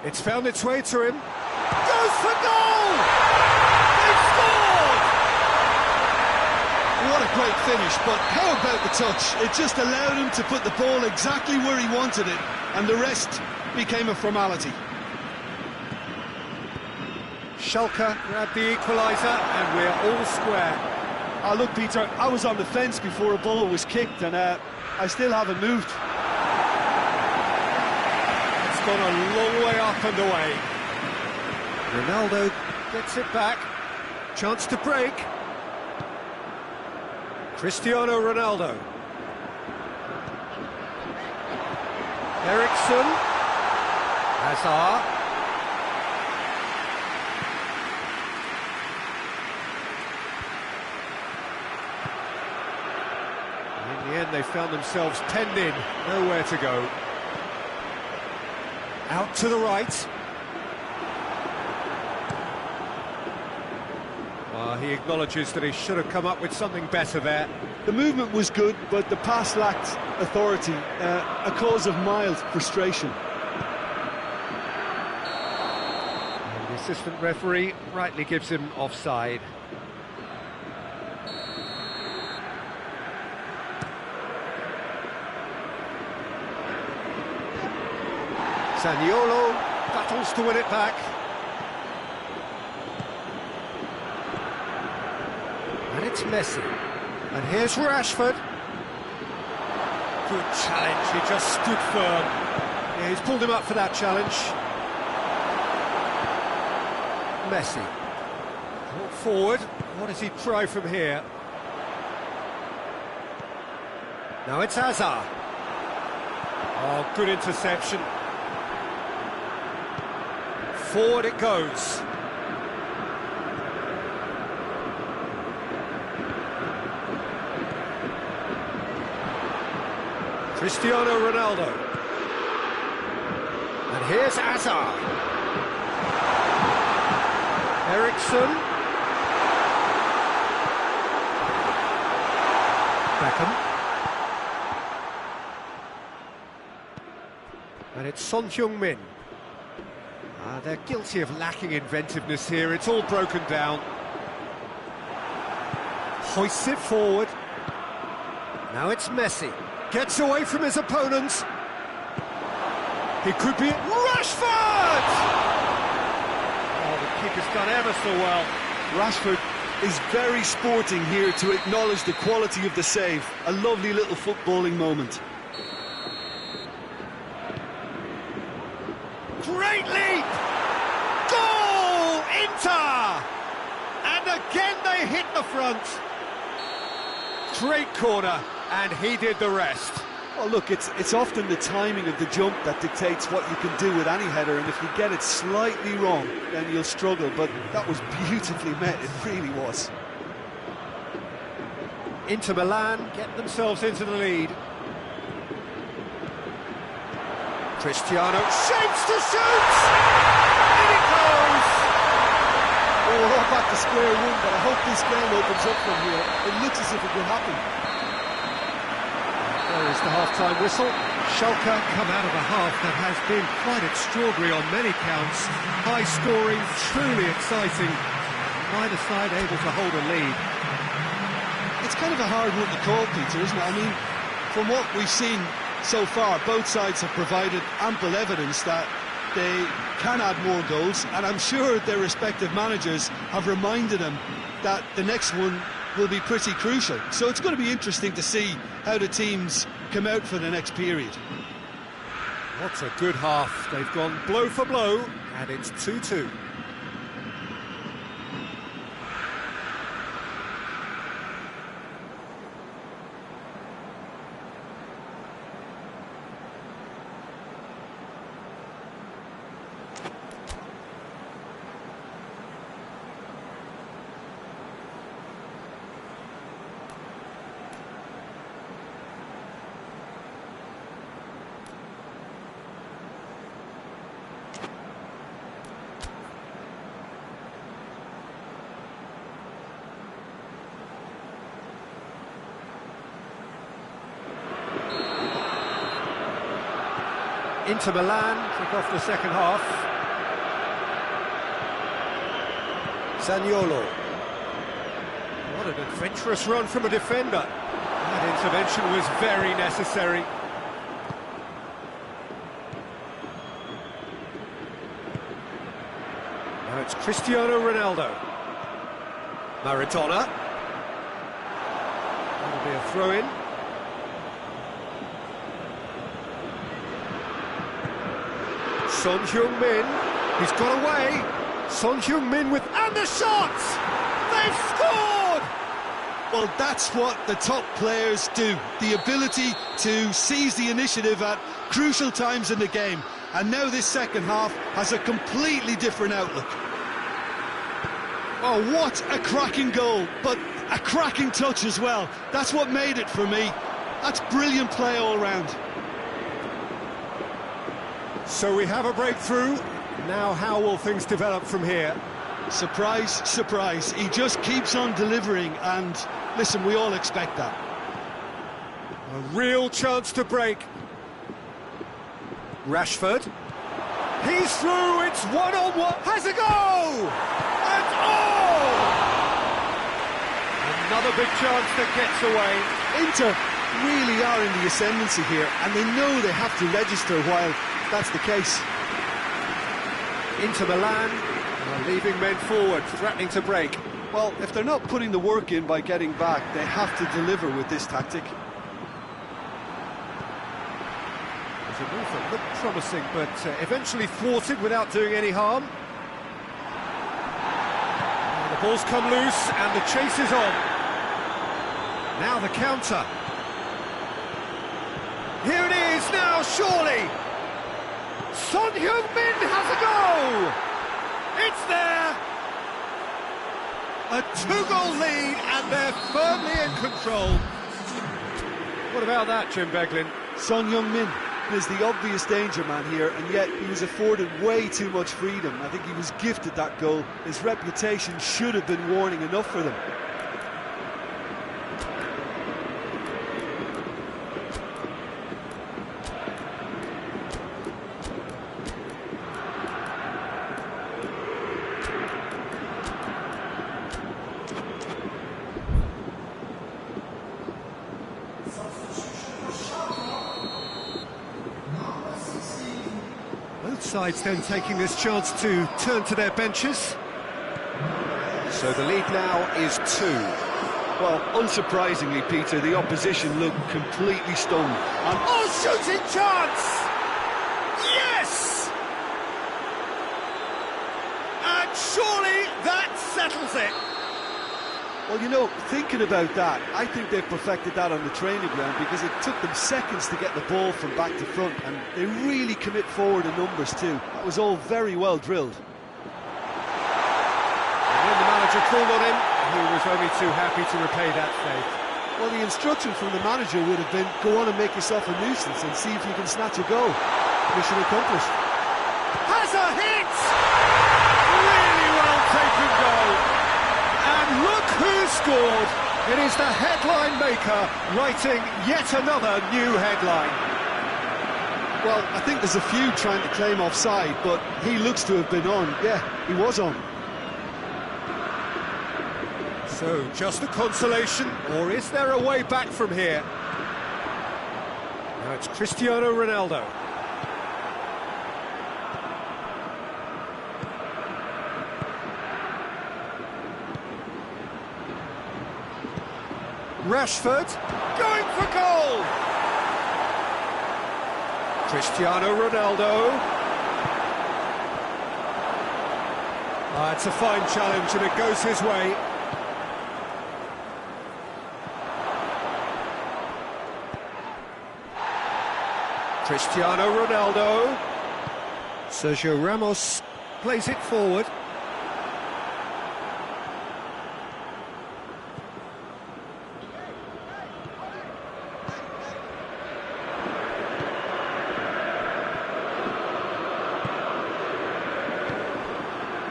It's found its way to him. Goes for goal! They've scored! What a great finish, but how about the touch? It just allowed him to put the ball exactly where he wanted it, and the rest became a formality. Schalke grabbed the equaliser, and we're all square. Look, Peter, I was on the fence before a ball was kicked, and I still haven't moved. It's gone a long way up and away. Ronaldo gets it back. Chance to break. Cristiano Ronaldo. Ericsson. Hazard. In the end, they found themselves penned in, nowhere to go. Out to the right. He acknowledges that he should have come up with something better there. The movement was good, but the pass lacked authority, a cause of mild frustration. And the assistant referee rightly gives him offside. Zaniolo battles to win it back. And it's Messi. And here's Rashford. Good challenge, he just stood firm. Yeah, he's pulled him up for that challenge. Messi. Brought forward. What does he try from here? Now it's Hazard. Oh, good interception. Forward it goes. Cristiano Ronaldo. And here's Hazard. Ericsson. Beckham. And it's Son Heung-min. They're guilty of lacking inventiveness here. It's all broken down. Hoists it forward. Now it's Messi. Gets away from his opponents. He could be... Rashford! Oh, the keeper's done ever so well. Rashford is very sporting here to acknowledge the quality of the save. A lovely little footballing moment. Great leap! Goal! Inter! And again they hit the front. Great corner, and he did the rest. Well, look, it's often the timing of the jump that dictates what you can do with any header, and if you get it slightly wrong, then you'll struggle, but that was beautifully met, it really was. Inter Milan get themselves into the lead. Cristiano shapes to shoot! In it goes! Well, we're all back to square one, but I hope this game opens up from here. It looks as if it will happen. There is the half-time whistle. Schalke come out of a half that has been quite extraordinary on many counts. High-scoring, truly exciting. Neither side able to hold a lead. It's kind of a hard one to call, Peter, isn't it? I mean, from what we've seen so far, both sides have provided ample evidence that they can add more goals, and I'm sure their respective managers have reminded them that the next one will be pretty crucial. So it's going to be interesting to see how the teams come out for the next period. What a good half. They've gone blow for blow, and it's 2-2. Inter Milan kick off the second half. Zaniolo. What an adventurous run from a defender. That intervention was very necessary. Now it's Cristiano Ronaldo. Maradona. That'll be a throw-in. Son Heung-min, he's got away. Son Heung-min with... and the shot! They've scored! Well, that's what the top players do. The ability to seize the initiative at crucial times in the game. And now this second half has a completely different outlook. Oh, what a cracking goal, but a cracking touch as well. That's what made it for me. That's brilliant play all round. So we have a breakthrough. Now how will things develop from here? Surprise, surprise. He just keeps on delivering, and listen, we all expect that. A real chance to break. Rashford. He's through, it's one-on-one. Has a go! And oh! Another big chance that gets away. Inter really are in the ascendancy here, and they know they have to register while that's the case. Inter Milan are leaving men forward, threatening to break. Well, if they're not putting the work in by getting back, they have to deliver with this tactic. There's a move that looked promising, but eventually thwarted without doing any harm. Ball's come loose and the chase is on. Now the counter. Here it is now, surely. Son Heung-min has a go. It's there. A 2-goal lead and they're firmly in control. What about that, Jim Beglin? Son Heung-min is the obvious danger man here, and yet he was afforded way too much freedom. I think he was gifted that goal. His reputation should have been warning enough for them. Both sides then taking this chance to turn to their benches. So the lead now is 2. Well, unsurprisingly, Peter, the opposition looked completely stunned. Oh, shooting chance! Yes! And surely that settles it. Well, you know, thinking about that, I think they've perfected that on the training ground, because it took them seconds to get the ball from back to front, and they really commit forward in numbers too. That was all very well drilled. And when the manager called on him, he was only too happy to repay that faith. Well, the instruction from the manager would have been, go on and make yourself a nuisance and see if you can snatch a goal. Mission accomplished. Has a hit! Really well taken goal. And look who scored! It is the headline maker writing yet another new headline. Well, I think there's a few trying to claim offside, but he looks to have been on. Yeah, he was on. So, just a consolation, or is there a way back from here? Now it's Cristiano Ronaldo. Rashford, going for goal! Cristiano Ronaldo. It's a fine challenge and it goes his way. Cristiano Ronaldo. Sergio Ramos plays it forward.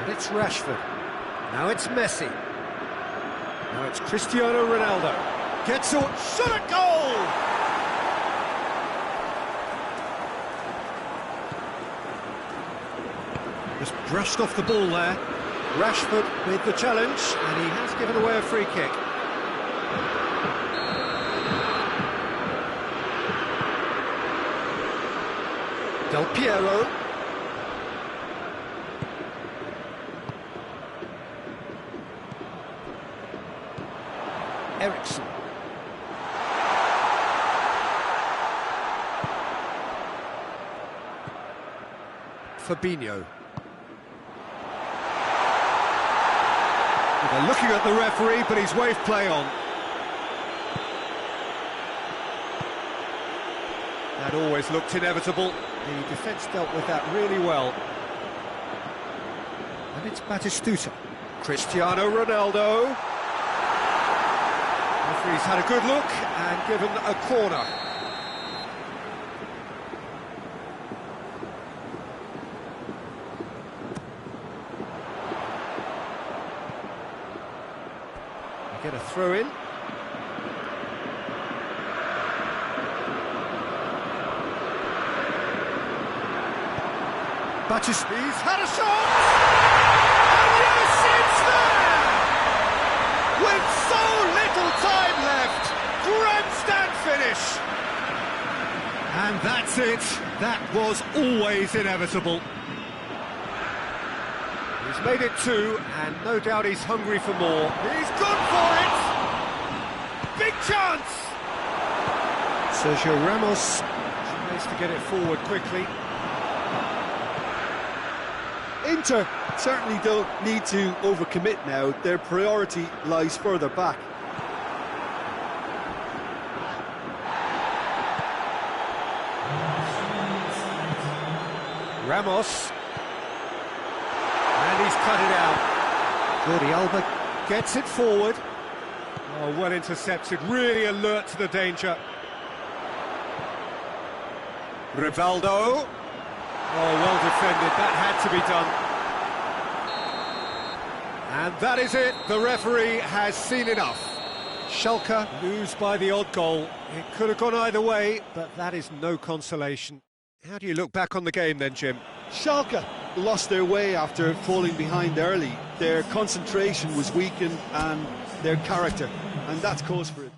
It's Rashford. Now it's Messi. Now it's Cristiano Ronaldo. Gets a shot at goal! Just brushed off the ball there. Rashford with the challenge, and he has given away a free kick. Del Piero. Ericsson. Fabinho. They're looking at the referee, but he's waved play on. That always looked inevitable. The defence dealt with that really well. And it's Batistuta. Cristiano Ronaldo. Referee's had a good look and given a corner. They get a throw in. He's had a shot! And yes, it's there! With so little time left, grandstand finish! And that's it. That was always inevitable. He's made it 2, and no doubt he's hungry for more. He's gone for it! Big chance! Sergio Ramos tries to get it forward quickly. Inter certainly don't need to overcommit now. Their priority lies further back. Ramos. And he's cut it out. Jordi Alba gets it forward. Oh, well intercepted, really alert to the danger. Rivaldo. Oh, well defended, that had to be done. And that is it, the referee has seen enough. Schalke lose by the odd goal. It could have gone either way, but that is no consolation. How do you look back on the game then, Jim? Schalke lost their way after falling behind early. Their concentration was weakened and their character, and that's cause for it.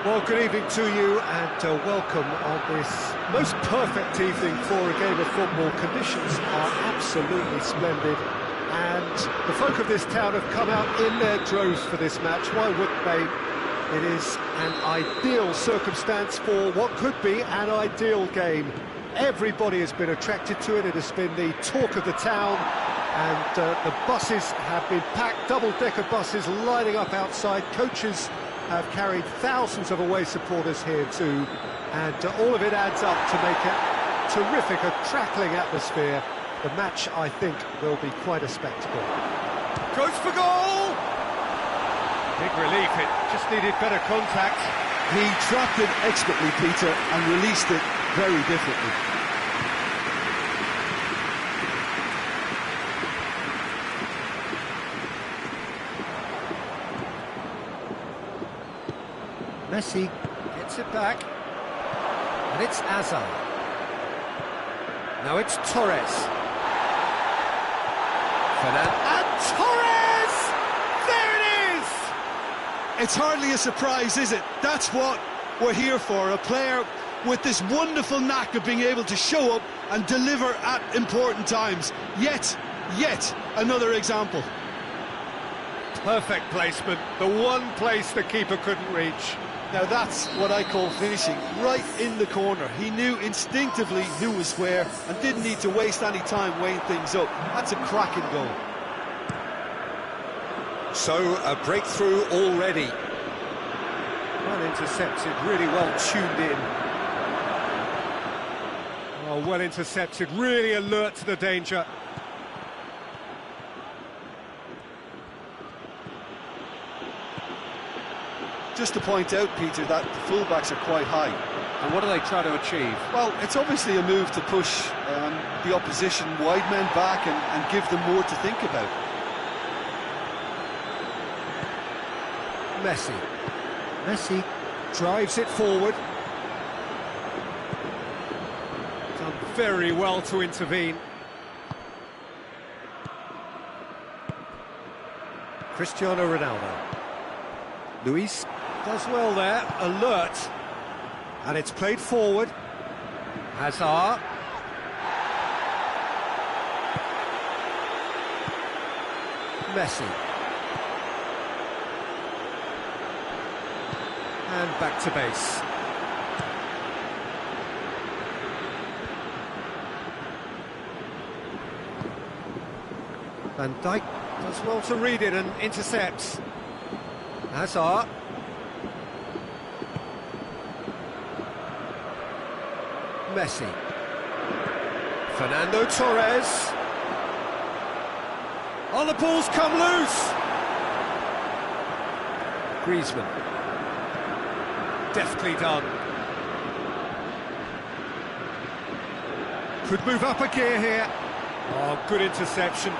Well, good evening to you and welcome on this most perfect evening for a game of football. Conditions are absolutely splendid and the folk of this town have come out in their droves for this match. Why wouldn't they? It is an ideal circumstance for what could be an ideal game. Everybody has been attracted to it. It has been the talk of the town, and the buses have been packed, double-decker buses lining up outside. Coaches have carried thousands of away supporters here too, and all of it adds up to make it terrific, a crackling atmosphere. The match, I think, will be quite a spectacle. Goes for goal! Big relief, it just needed better contact. He trapped it expertly, Peter, and released it very differently. Messi gets it back, and it's Hazard. Now it's Torres. And Torres! There it is! It's hardly a surprise, is it? That's what we're here for, a player with this wonderful knack of being able to show up and deliver at important times. Yet another example. Perfect placement, the one place the keeper couldn't reach. Now that's what I call finishing, right in the corner. He knew instinctively who was where and didn't need to waste any time weighing things up. That's a cracking goal. So, a breakthrough already. Well intercepted, really well tuned in. Oh, well intercepted, really alert to the danger. Just to point out, Peter, that the fullbacks are quite high. And what do they try to achieve? Well, it's obviously a move to push the opposition wide men back and give them more to think about. Messi drives it forward. Done very well to intervene. Cristiano Ronaldo. Luis does well there, alert. And it's played forward. Hazard. Messi. And back to base. Van Dijk does well to read it and intercepts. Hazard. Messi. Fernando Torres. Oh, the ball's come loose. Griezmann. Deftly done. Could move up a gear here. Oh, good interception.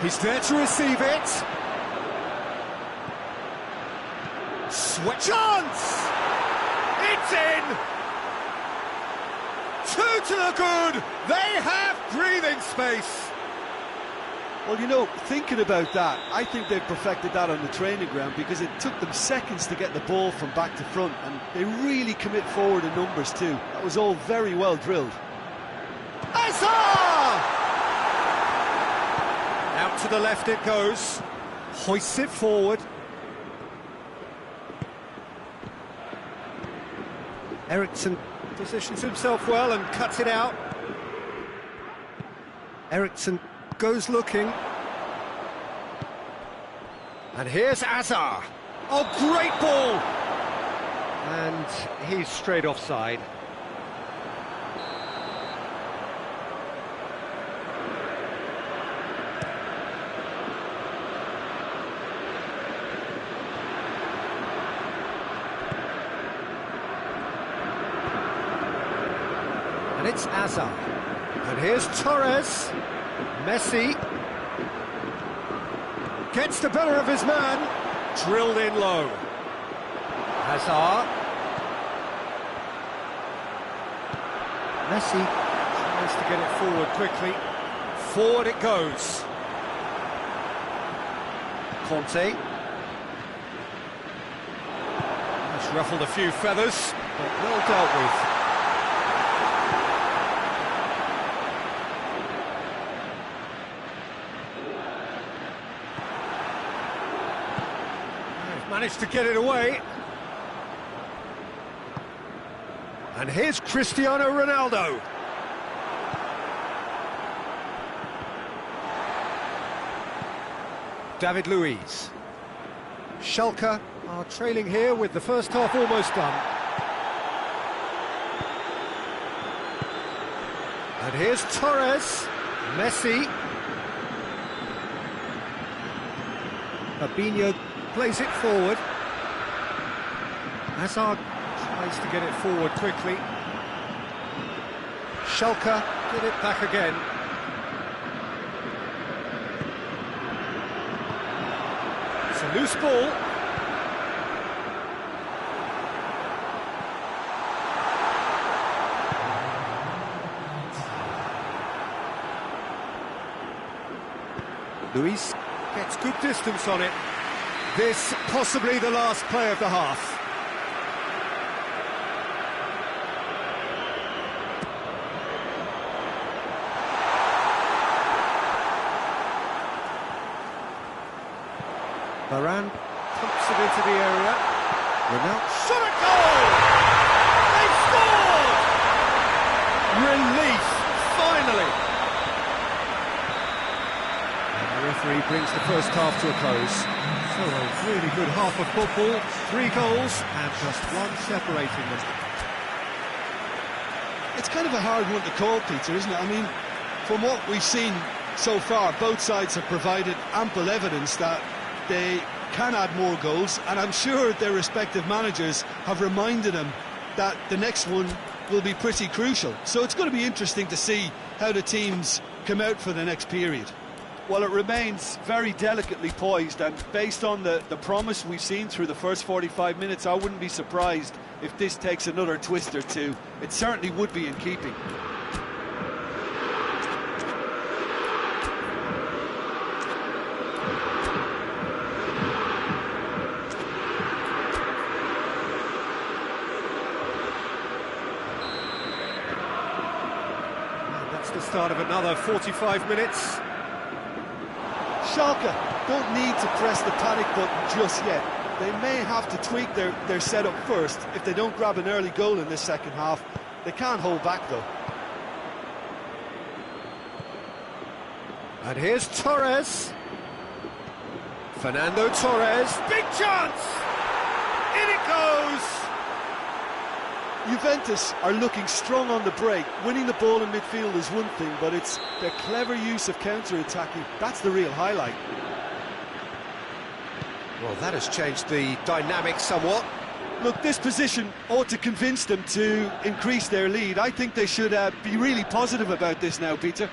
He's there to receive it. Sweat chance! It's in! Two to the good! They have breathing space! Well, you know, thinking about that, I think they've perfected that on the training ground because it took them seconds to get the ball from back to front, and they really commit forward in numbers too. That was all very well drilled. Hazard! Out to the left it goes. Hoists it forward. Eriksson positions himself well and cuts it out. Eriksson goes looking. And here's Hazard. Oh, great ball! And he's straight offside. And it's Hazard. And here's Torres. Messi gets the better of his man. Drilled in low. Hazard. Messi tries to get it forward quickly. Forward it goes. Conte. He's ruffled a few feathers, but well dealt with. Managed to get it away. And here's Cristiano Ronaldo. David Luiz. Schalke are trailing here with the first half almost done. And here's Torres. Messi. Fabinho plays it forward. Hazard tries to get it forward quickly. Schalke get it back again. It's a loose ball. Luis gets good distance on it. This possibly the last play of the half. Varane pumps it into the area. Ronaldo shot a goal! They scored! Relief, finally! The referee brings the first half to a close. So a really good half of football, 3 goals and just one separating them. It's kind of a hard one to call, Peter, isn't it? I mean, from what we've seen so far, both sides have provided ample evidence that they can add more goals, and I'm sure their respective managers have reminded them that the next one will be pretty crucial. So it's going to be interesting to see how the teams come out for the next period. Well, it remains very delicately poised, and based on the promise we've seen through the first 45 minutes, I wouldn't be surprised if this takes another twist or two. It certainly would be in keeping. And that's the start of another 45 minutes. Schalke don't need to press the panic button just yet. They may have to tweak their setup first if they don't grab an early goal in this second half. They can't hold back, though. And here's Torres. Fernando Torres. Big chance! In it goes! Juventus are looking strong on the break. Winning the ball in midfield is one thing, but it's their clever use of counter-attacking. That's the real highlight. Well, that has changed the dynamic somewhat. Look, this position ought to convince them to increase their lead. I think they should be really positive about this now, Peter.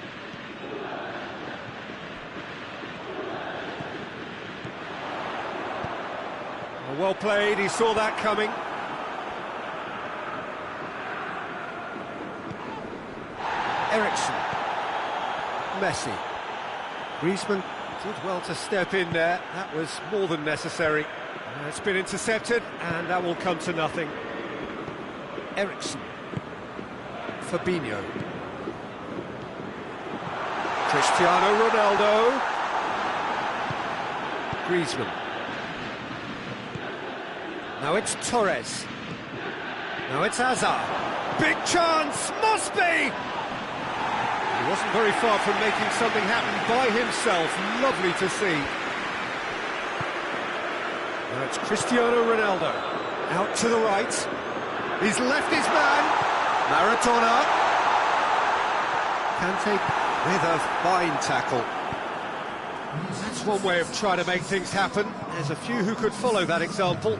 Well played, he saw that coming. Ericsson. Messi. Griezmann did well to step in there. That was more than necessary. It's been intercepted, and that will come to nothing. Ericsson. Fabinho. Cristiano Ronaldo. Griezmann. Now it's Torres. Now it's Hazard. Big chance! Must be! He wasn't very far from making something happen by himself. Lovely to see. Now it's Cristiano Ronaldo. Out to the right. He's left his man. Maradona. Kante with a fine tackle. That's one way of trying to make things happen. There's a few who could follow that example.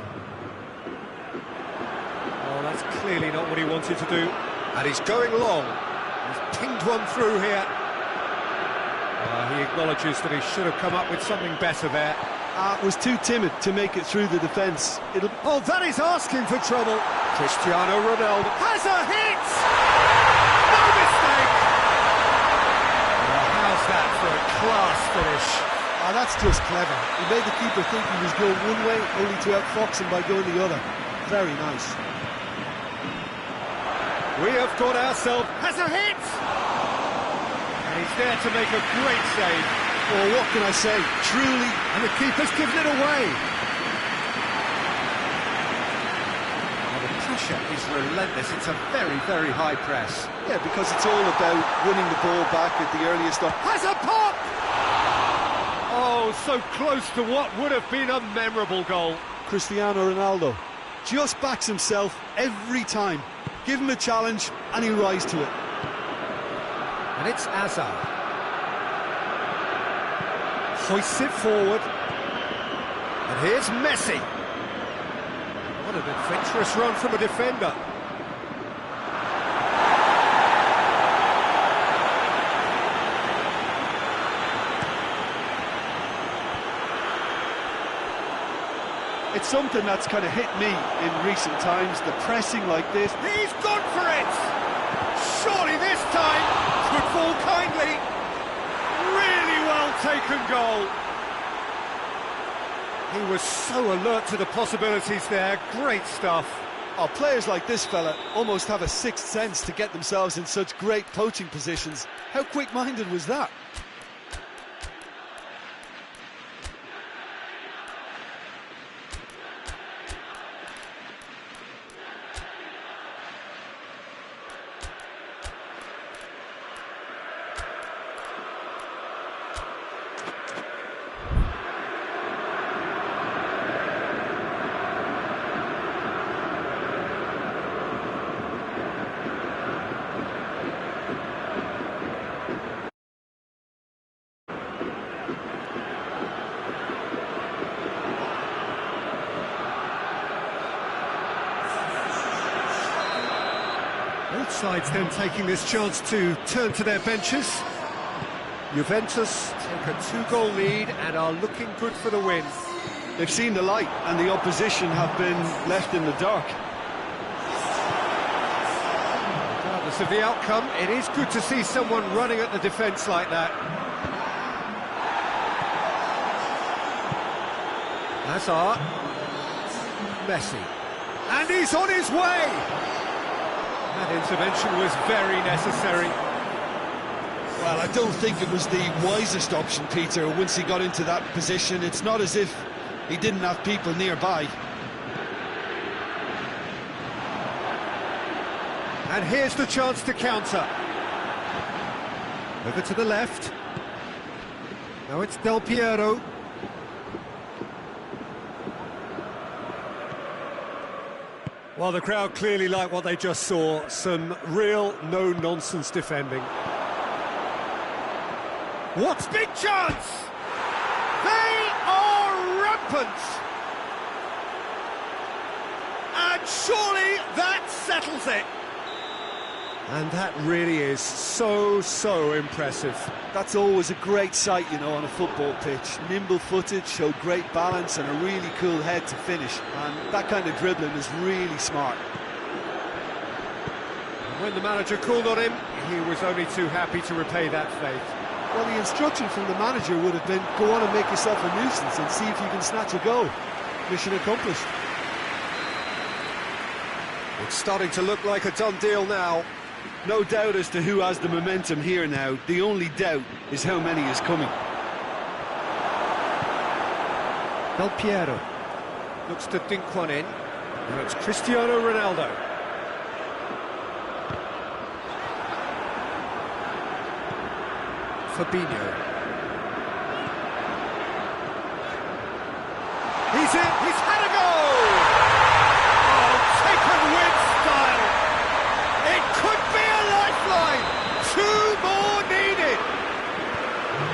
Oh, that's clearly not what he wanted to do. And he's going long. He's pinged one through here. He acknowledges that he should have come up with something better there. Was too timid to make it through the defence. Oh, that is asking for trouble. Cristiano Ronaldo has a hit! No mistake! How's that for a class finish? That's just clever. He made the keeper think he was going one way, only to outfox him by going the other. Very nice. We have got ourselves has a hit! And he's there to make a great save. Well, what can I say? Truly. And the keeper's given it away. pressure is relentless. It's a very, very high press. Yeah, because it's all about winning the ball back at the earliest up. Has a pop! Oh, so close to what would have been a memorable goal. Cristiano Ronaldo just backs himself every time. Give him a challenge and he'll rise to it. And it's Hazard. Hoists it forward. And here's Messi. What an adventurous run from a defender. It's something that's kind of hit me in recent times, the pressing like this. He's gone for it! Surely this time could fall kindly. Really well taken goal. He was so alert to the possibilities there. Great stuff. Oh, players like this fella almost have a sixth sense to get themselves in such great poaching positions. How quick-minded was that? Both sides then taking this chance to turn to their benches. Juventus take a two-goal lead and are looking good for the win. They've seen the light and the opposition have been left in the dark. Regardless of the outcome, it is good to see someone running at the defence like that. Hazard. Messi. And he's on his way! That intervention was very necessary. Well, I don't think it was the wisest option, Peter, once he got into that position. It's not as if he didn't have people nearby. And here's the chance to counter. Over to the left. Now it's Del Piero. Well, the crowd clearly like what they just saw. Some real no-nonsense defending. What big chance! They are rampant! And surely that settles it! And that really is so impressive. That's always a great sight, you know, on a football pitch. Nimble-footed, showed great balance and a really cool head to finish. And that kind of dribbling is really smart. And when the manager called on him, he was only too happy to repay that faith. Well, the instruction from the manager would have been, go on and make yourself a nuisance and see if you can snatch a goal. Mission accomplished. It's starting to look like a done deal now. No doubt as to who has the momentum here now. The only doubt is how many is coming. Del Piero looks to dink one in. And it's Cristiano Ronaldo. Fabinho. He's in, he's had a goal! Oh, taken with style! It could be a lifeline! Two more needed!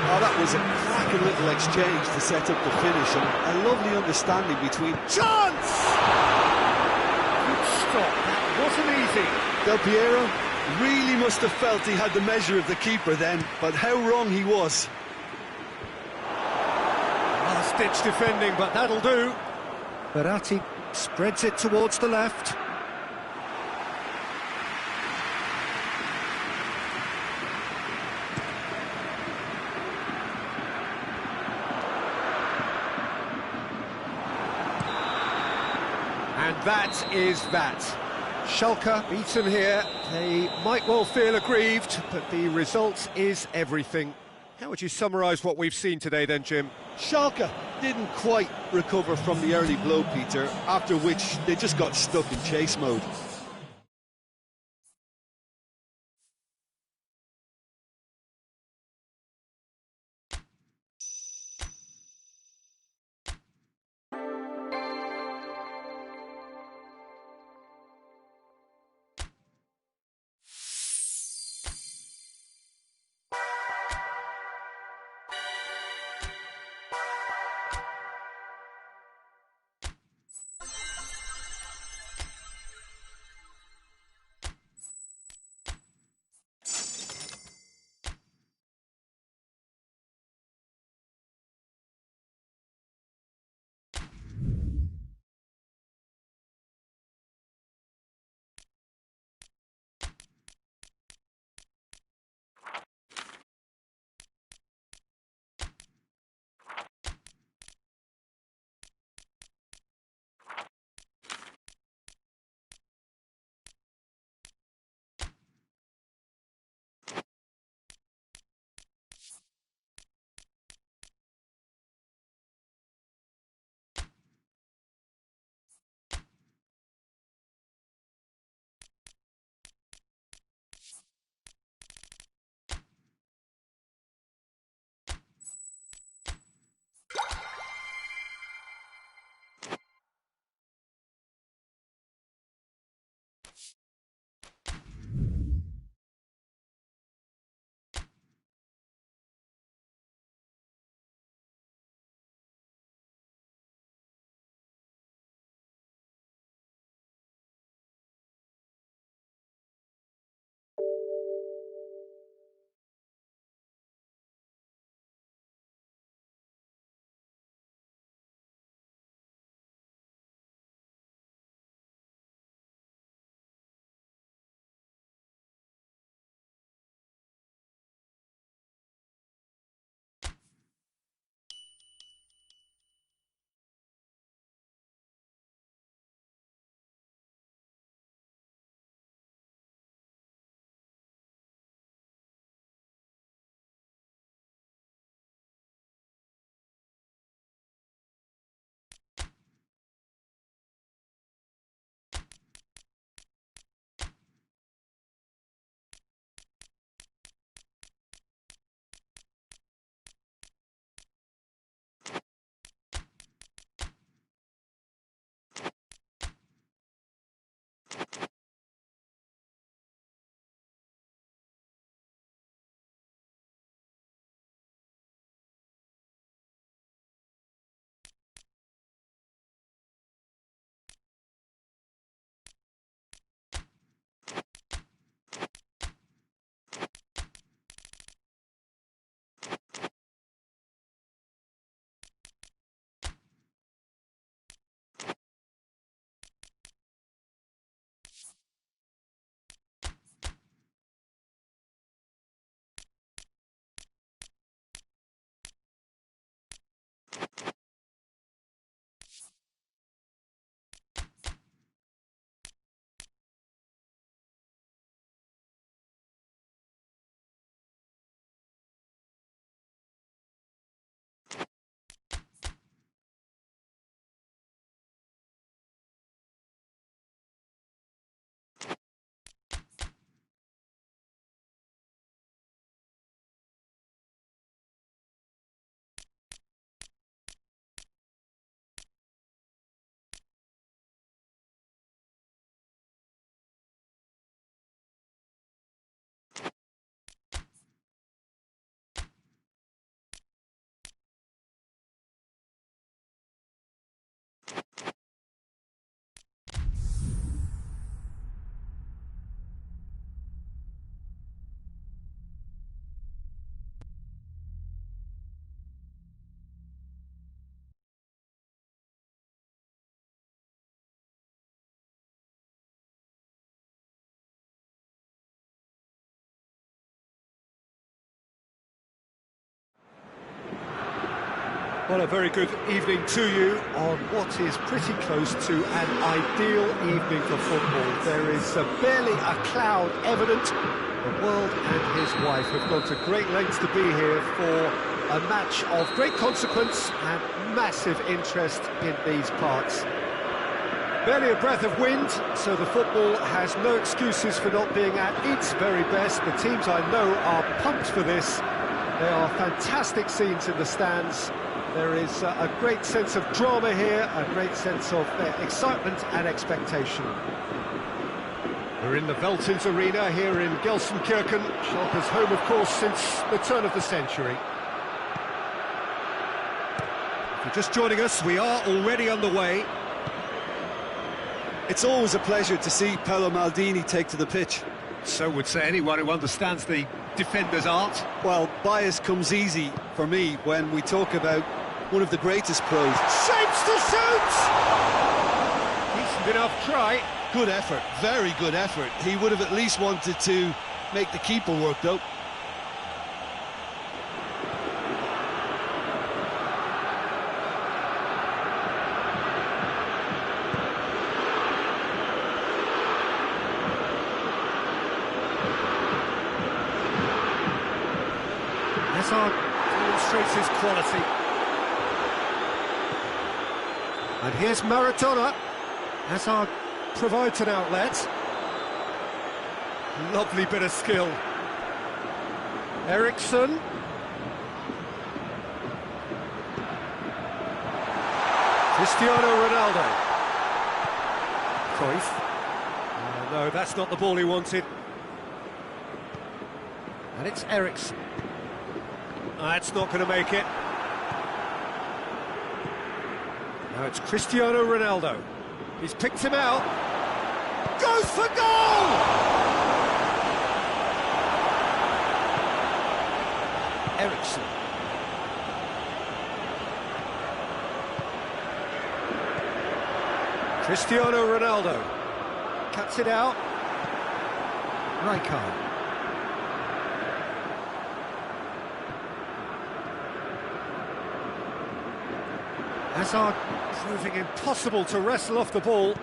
Oh, that was a cracking little exchange to set up the finish, and a lovely understanding between... Chance! Good stop, that wasn't easy. Del Piero really must have felt he had the measure of the keeper then, but how wrong he was. Last-ditch defending, but that'll do. Verratti spreads it towards the left. And that is that. Schalke beaten here. They might well feel aggrieved, but the result is everything. How would you summarise what we've seen today then, Jim? Schalke didn't quite recover from the early blow, Peter, after which they just got stuck in chase mode. Well, a very good evening to you on what is pretty close to an ideal evening for football. There is barely a cloud evident. The world and his wife have gone to great lengths to be here for a match of great consequence and massive interest in these parts. Barely a breath of wind, so the football has no excuses for not being at its very best. The teams I know are pumped for this. There are fantastic scenes in the stands. There is a great sense of drama here, a great sense of excitement and expectation. We're in the Veltins Arena here in Gelsenkirchen, Schalke's home, of course, since the turn of the century. If you're just joining us, we are already underway. It's always a pleasure to see Paolo Maldini take to the pitch. So would say anyone who understands the defender's art. Well, bias comes easy for me when we talk about one of the greatest pros. Shapes to shoot! Decent enough try. Good effort, very good effort. He would have at least wanted to make the keeper work, though. Hazard demonstrates his quality. And here's Maradona. Hazard provides an outlet. Lovely bit of skill. Eriksson. Cristiano Ronaldo. Cruyff. No, that's not the ball he wanted. And it's Eriksson. That's not going to make it. Now it's Cristiano Ronaldo. He's picked him out. Goes for goal! Eriksson. Cristiano Ronaldo. Cuts it out. Rijkaard. Hazard proving impossible to wrestle off the ball.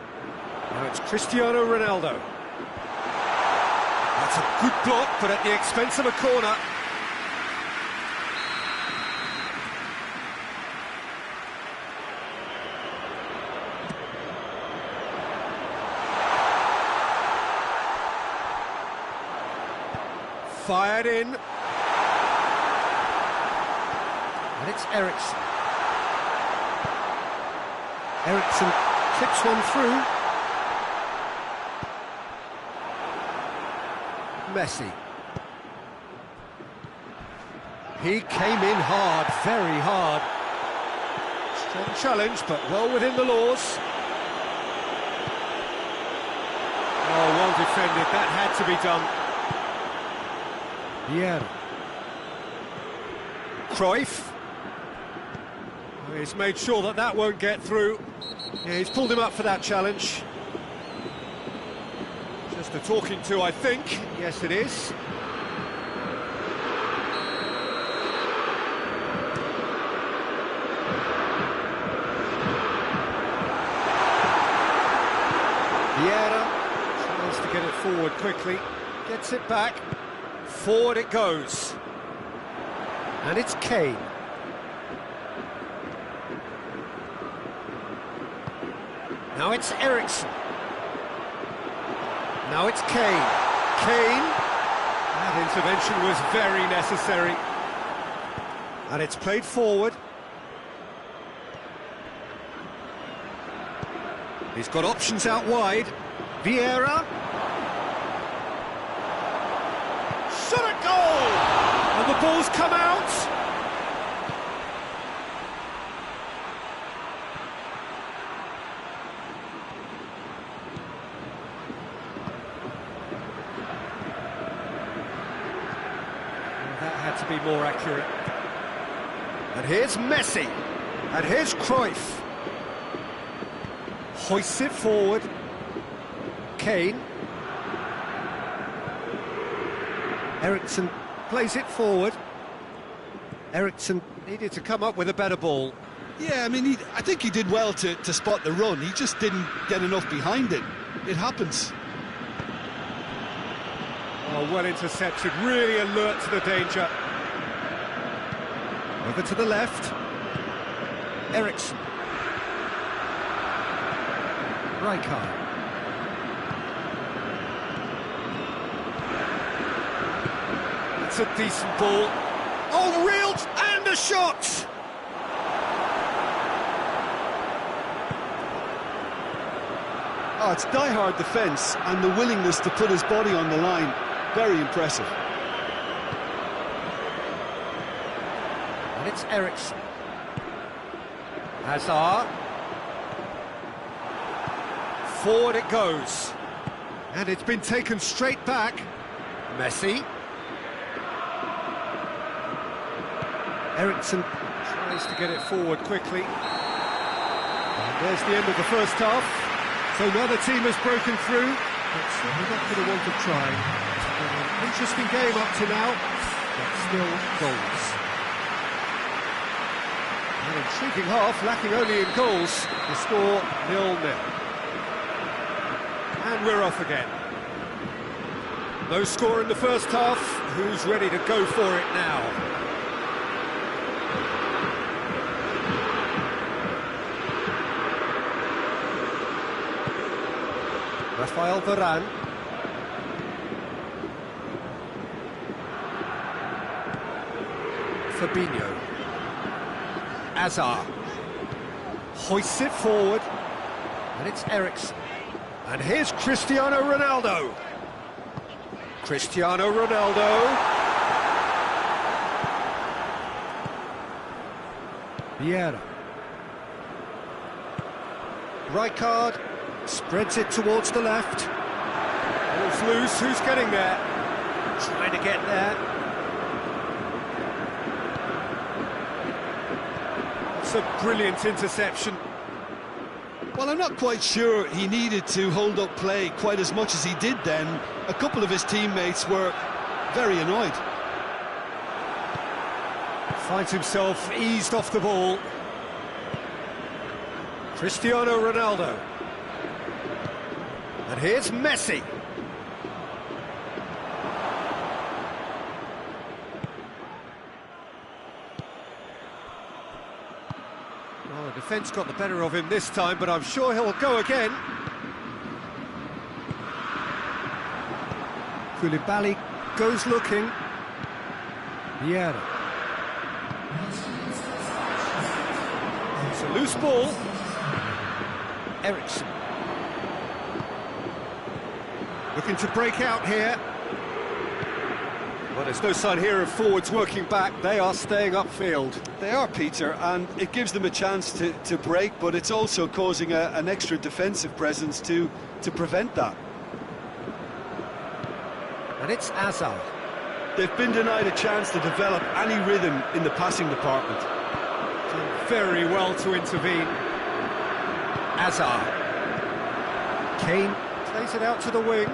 Now it's Cristiano Ronaldo. That's a good block, but at the expense of a corner. Fired in. And it's Eriksson. Eriksson clips one through. Messi. He came in hard, very hard. Strong challenge, but well within the laws. Oh, well defended, that had to be done. Yeah. Cruyff. He's made sure that that won't get through. Yeah, he's pulled him up for that challenge. Just a talking to, I think. Yes, it is. Vieira tries to get it forward quickly. Gets it back. Forward it goes. And it's Kane. Now it's Eriksson. Now it's Kane. Kane. That intervention was very necessary. And it's played forward. He's got options out wide. Vieira. Shot at goal! And the ball's come out. To be more accurate. And here's Messi. And here's Cruyff. Hoists it forward. Kane. Eriksson plays it forward. Eriksson needed to come up with a better ball. Yeah, I mean, I think he did well to spot the run. He just didn't get enough behind it. It happens. Oh, well intercepted, really alert to the danger. Over to the left. Eriksson. Rijkaard. It's a decent ball. Oh, reeled and a shot! Oh, it's die-hard defence and the willingness to put his body on the line. Very impressive. And it's Eriksson. Hazard. Forward it goes. And it's been taken straight back. Messi. Eriksson tries to get it forward quickly. And there's the end of the first half. So neither team has broken through, but certainly not for the want of trying. It's been an interesting game up to now, but still goals. An intriguing half, lacking only in goals. The score 0-0. And we're off again. No score in the first half. Who's ready to go for it now? Rafael Varane. Fabinho. Hazard. Hoists it forward. And it's Eriksson. And here's Cristiano Ronaldo. Cristiano Ronaldo. Vieira. Rijkaard. Spreads it towards the left. Ball's loose, who's getting there? Trying to get there. It's a brilliant interception. Well, I'm not quite sure he needed to hold up play quite as much as he did then. A couple of his teammates were very annoyed. Finds himself eased off the ball. Cristiano Ronaldo. And here's Messi. Well, the defence got the better of him this time, but I'm sure he'll go again. Koulibaly goes looking. Vieira. It's a loose ball. Eriksson. Looking to break out here. Well, there's no sign here of forwards working back. They are staying upfield. They are, Peter, and it gives them a chance to break, but it's also causing an extra defensive presence to prevent that. And it's Hazard. They've been denied a chance to develop any rhythm in the passing department. Done very well to intervene. Hazard. Kane plays it out to the wing.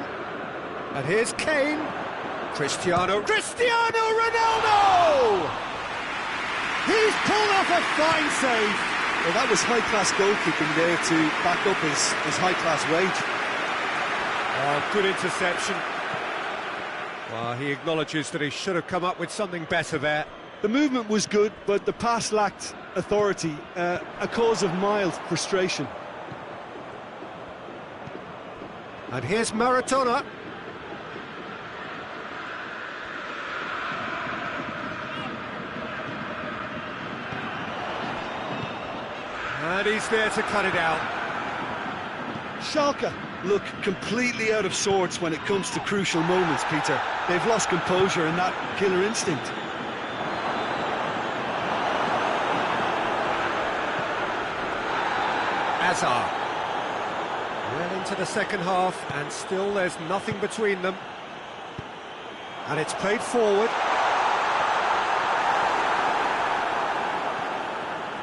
And here's Kane. Cristiano Ronaldo! He's pulled off a fine save. Well, that was high-class goalkeeping there to back up his high-class wage. Oh, good interception. Well, he acknowledges that he should have come up with something better there. The movement was good, but the pass lacked authority, a cause of mild frustration. And here's Maradona. And he's there to cut it out. Schalke look completely out of sorts when it comes to crucial moments, Peter. They've lost composure and that killer instinct. Hazard. Well into the second half, and still there's nothing between them. And it's played forward.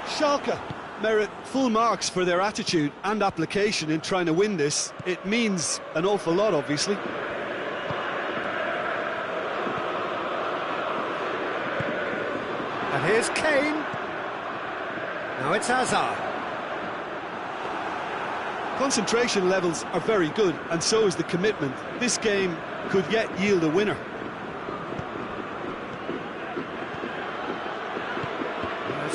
Schalke merit full marks for their attitude and application in trying to win this. It means an awful lot, obviously. And here's Kane. Now it's Hazard. Concentration levels are very good, and so is the commitment. This game could yet yield a winner.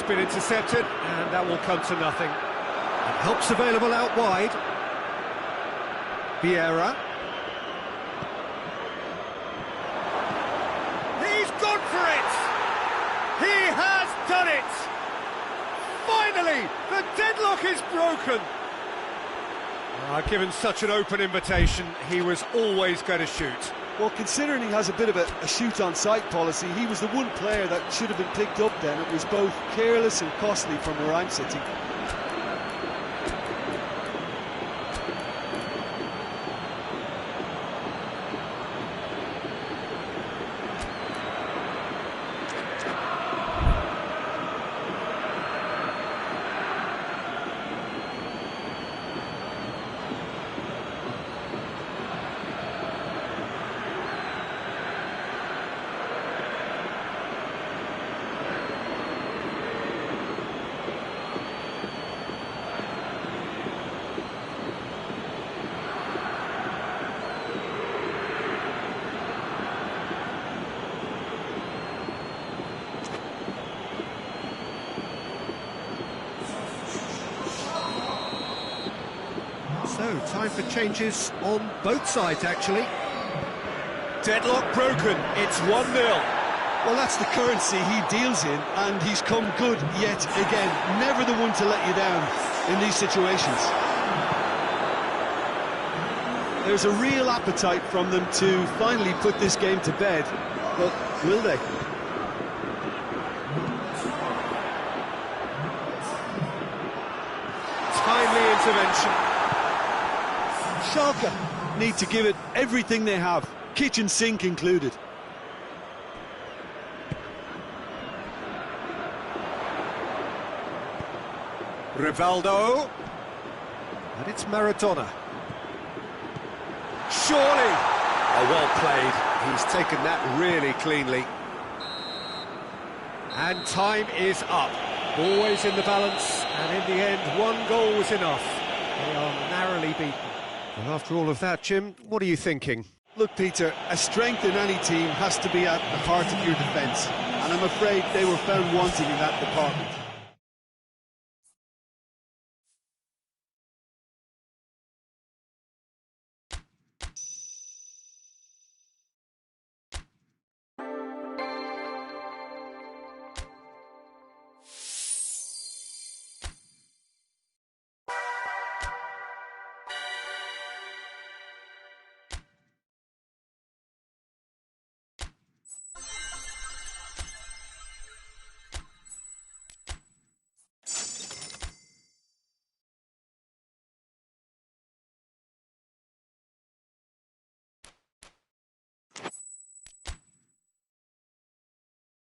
been intercepted, and that will come to nothing. Help's available out wide. Vieira. He's gone for it! He has done it! Finally, the deadlock is broken! Given such an open invitation, he was always going to shoot. Well, considering he has a bit of a shoot-on-sight policy, he was the one player that should have been picked up then. It was both careless and costly from where I'm sitting. So, time for changes on both sides, actually. Deadlock broken, it's 1-0. Well, that's the currency he deals in, and he's come good yet again. Never the one to let you down in these situations. There's a real appetite from them to finally put this game to bed, but will they? Timely intervention. Schalke need to give it everything they have, kitchen sink included. Rivaldo. And it's Maradona. Surely! Oh, well played. He's taken that really cleanly. And time is up. Always in the balance, and in the end, one goal was enough. They are narrowly beaten. Well, after all of that, Jim, what are you thinking? Look, Peter, a strength in any team has to be at the heart of your defence, and I'm afraid they were found wanting in that department.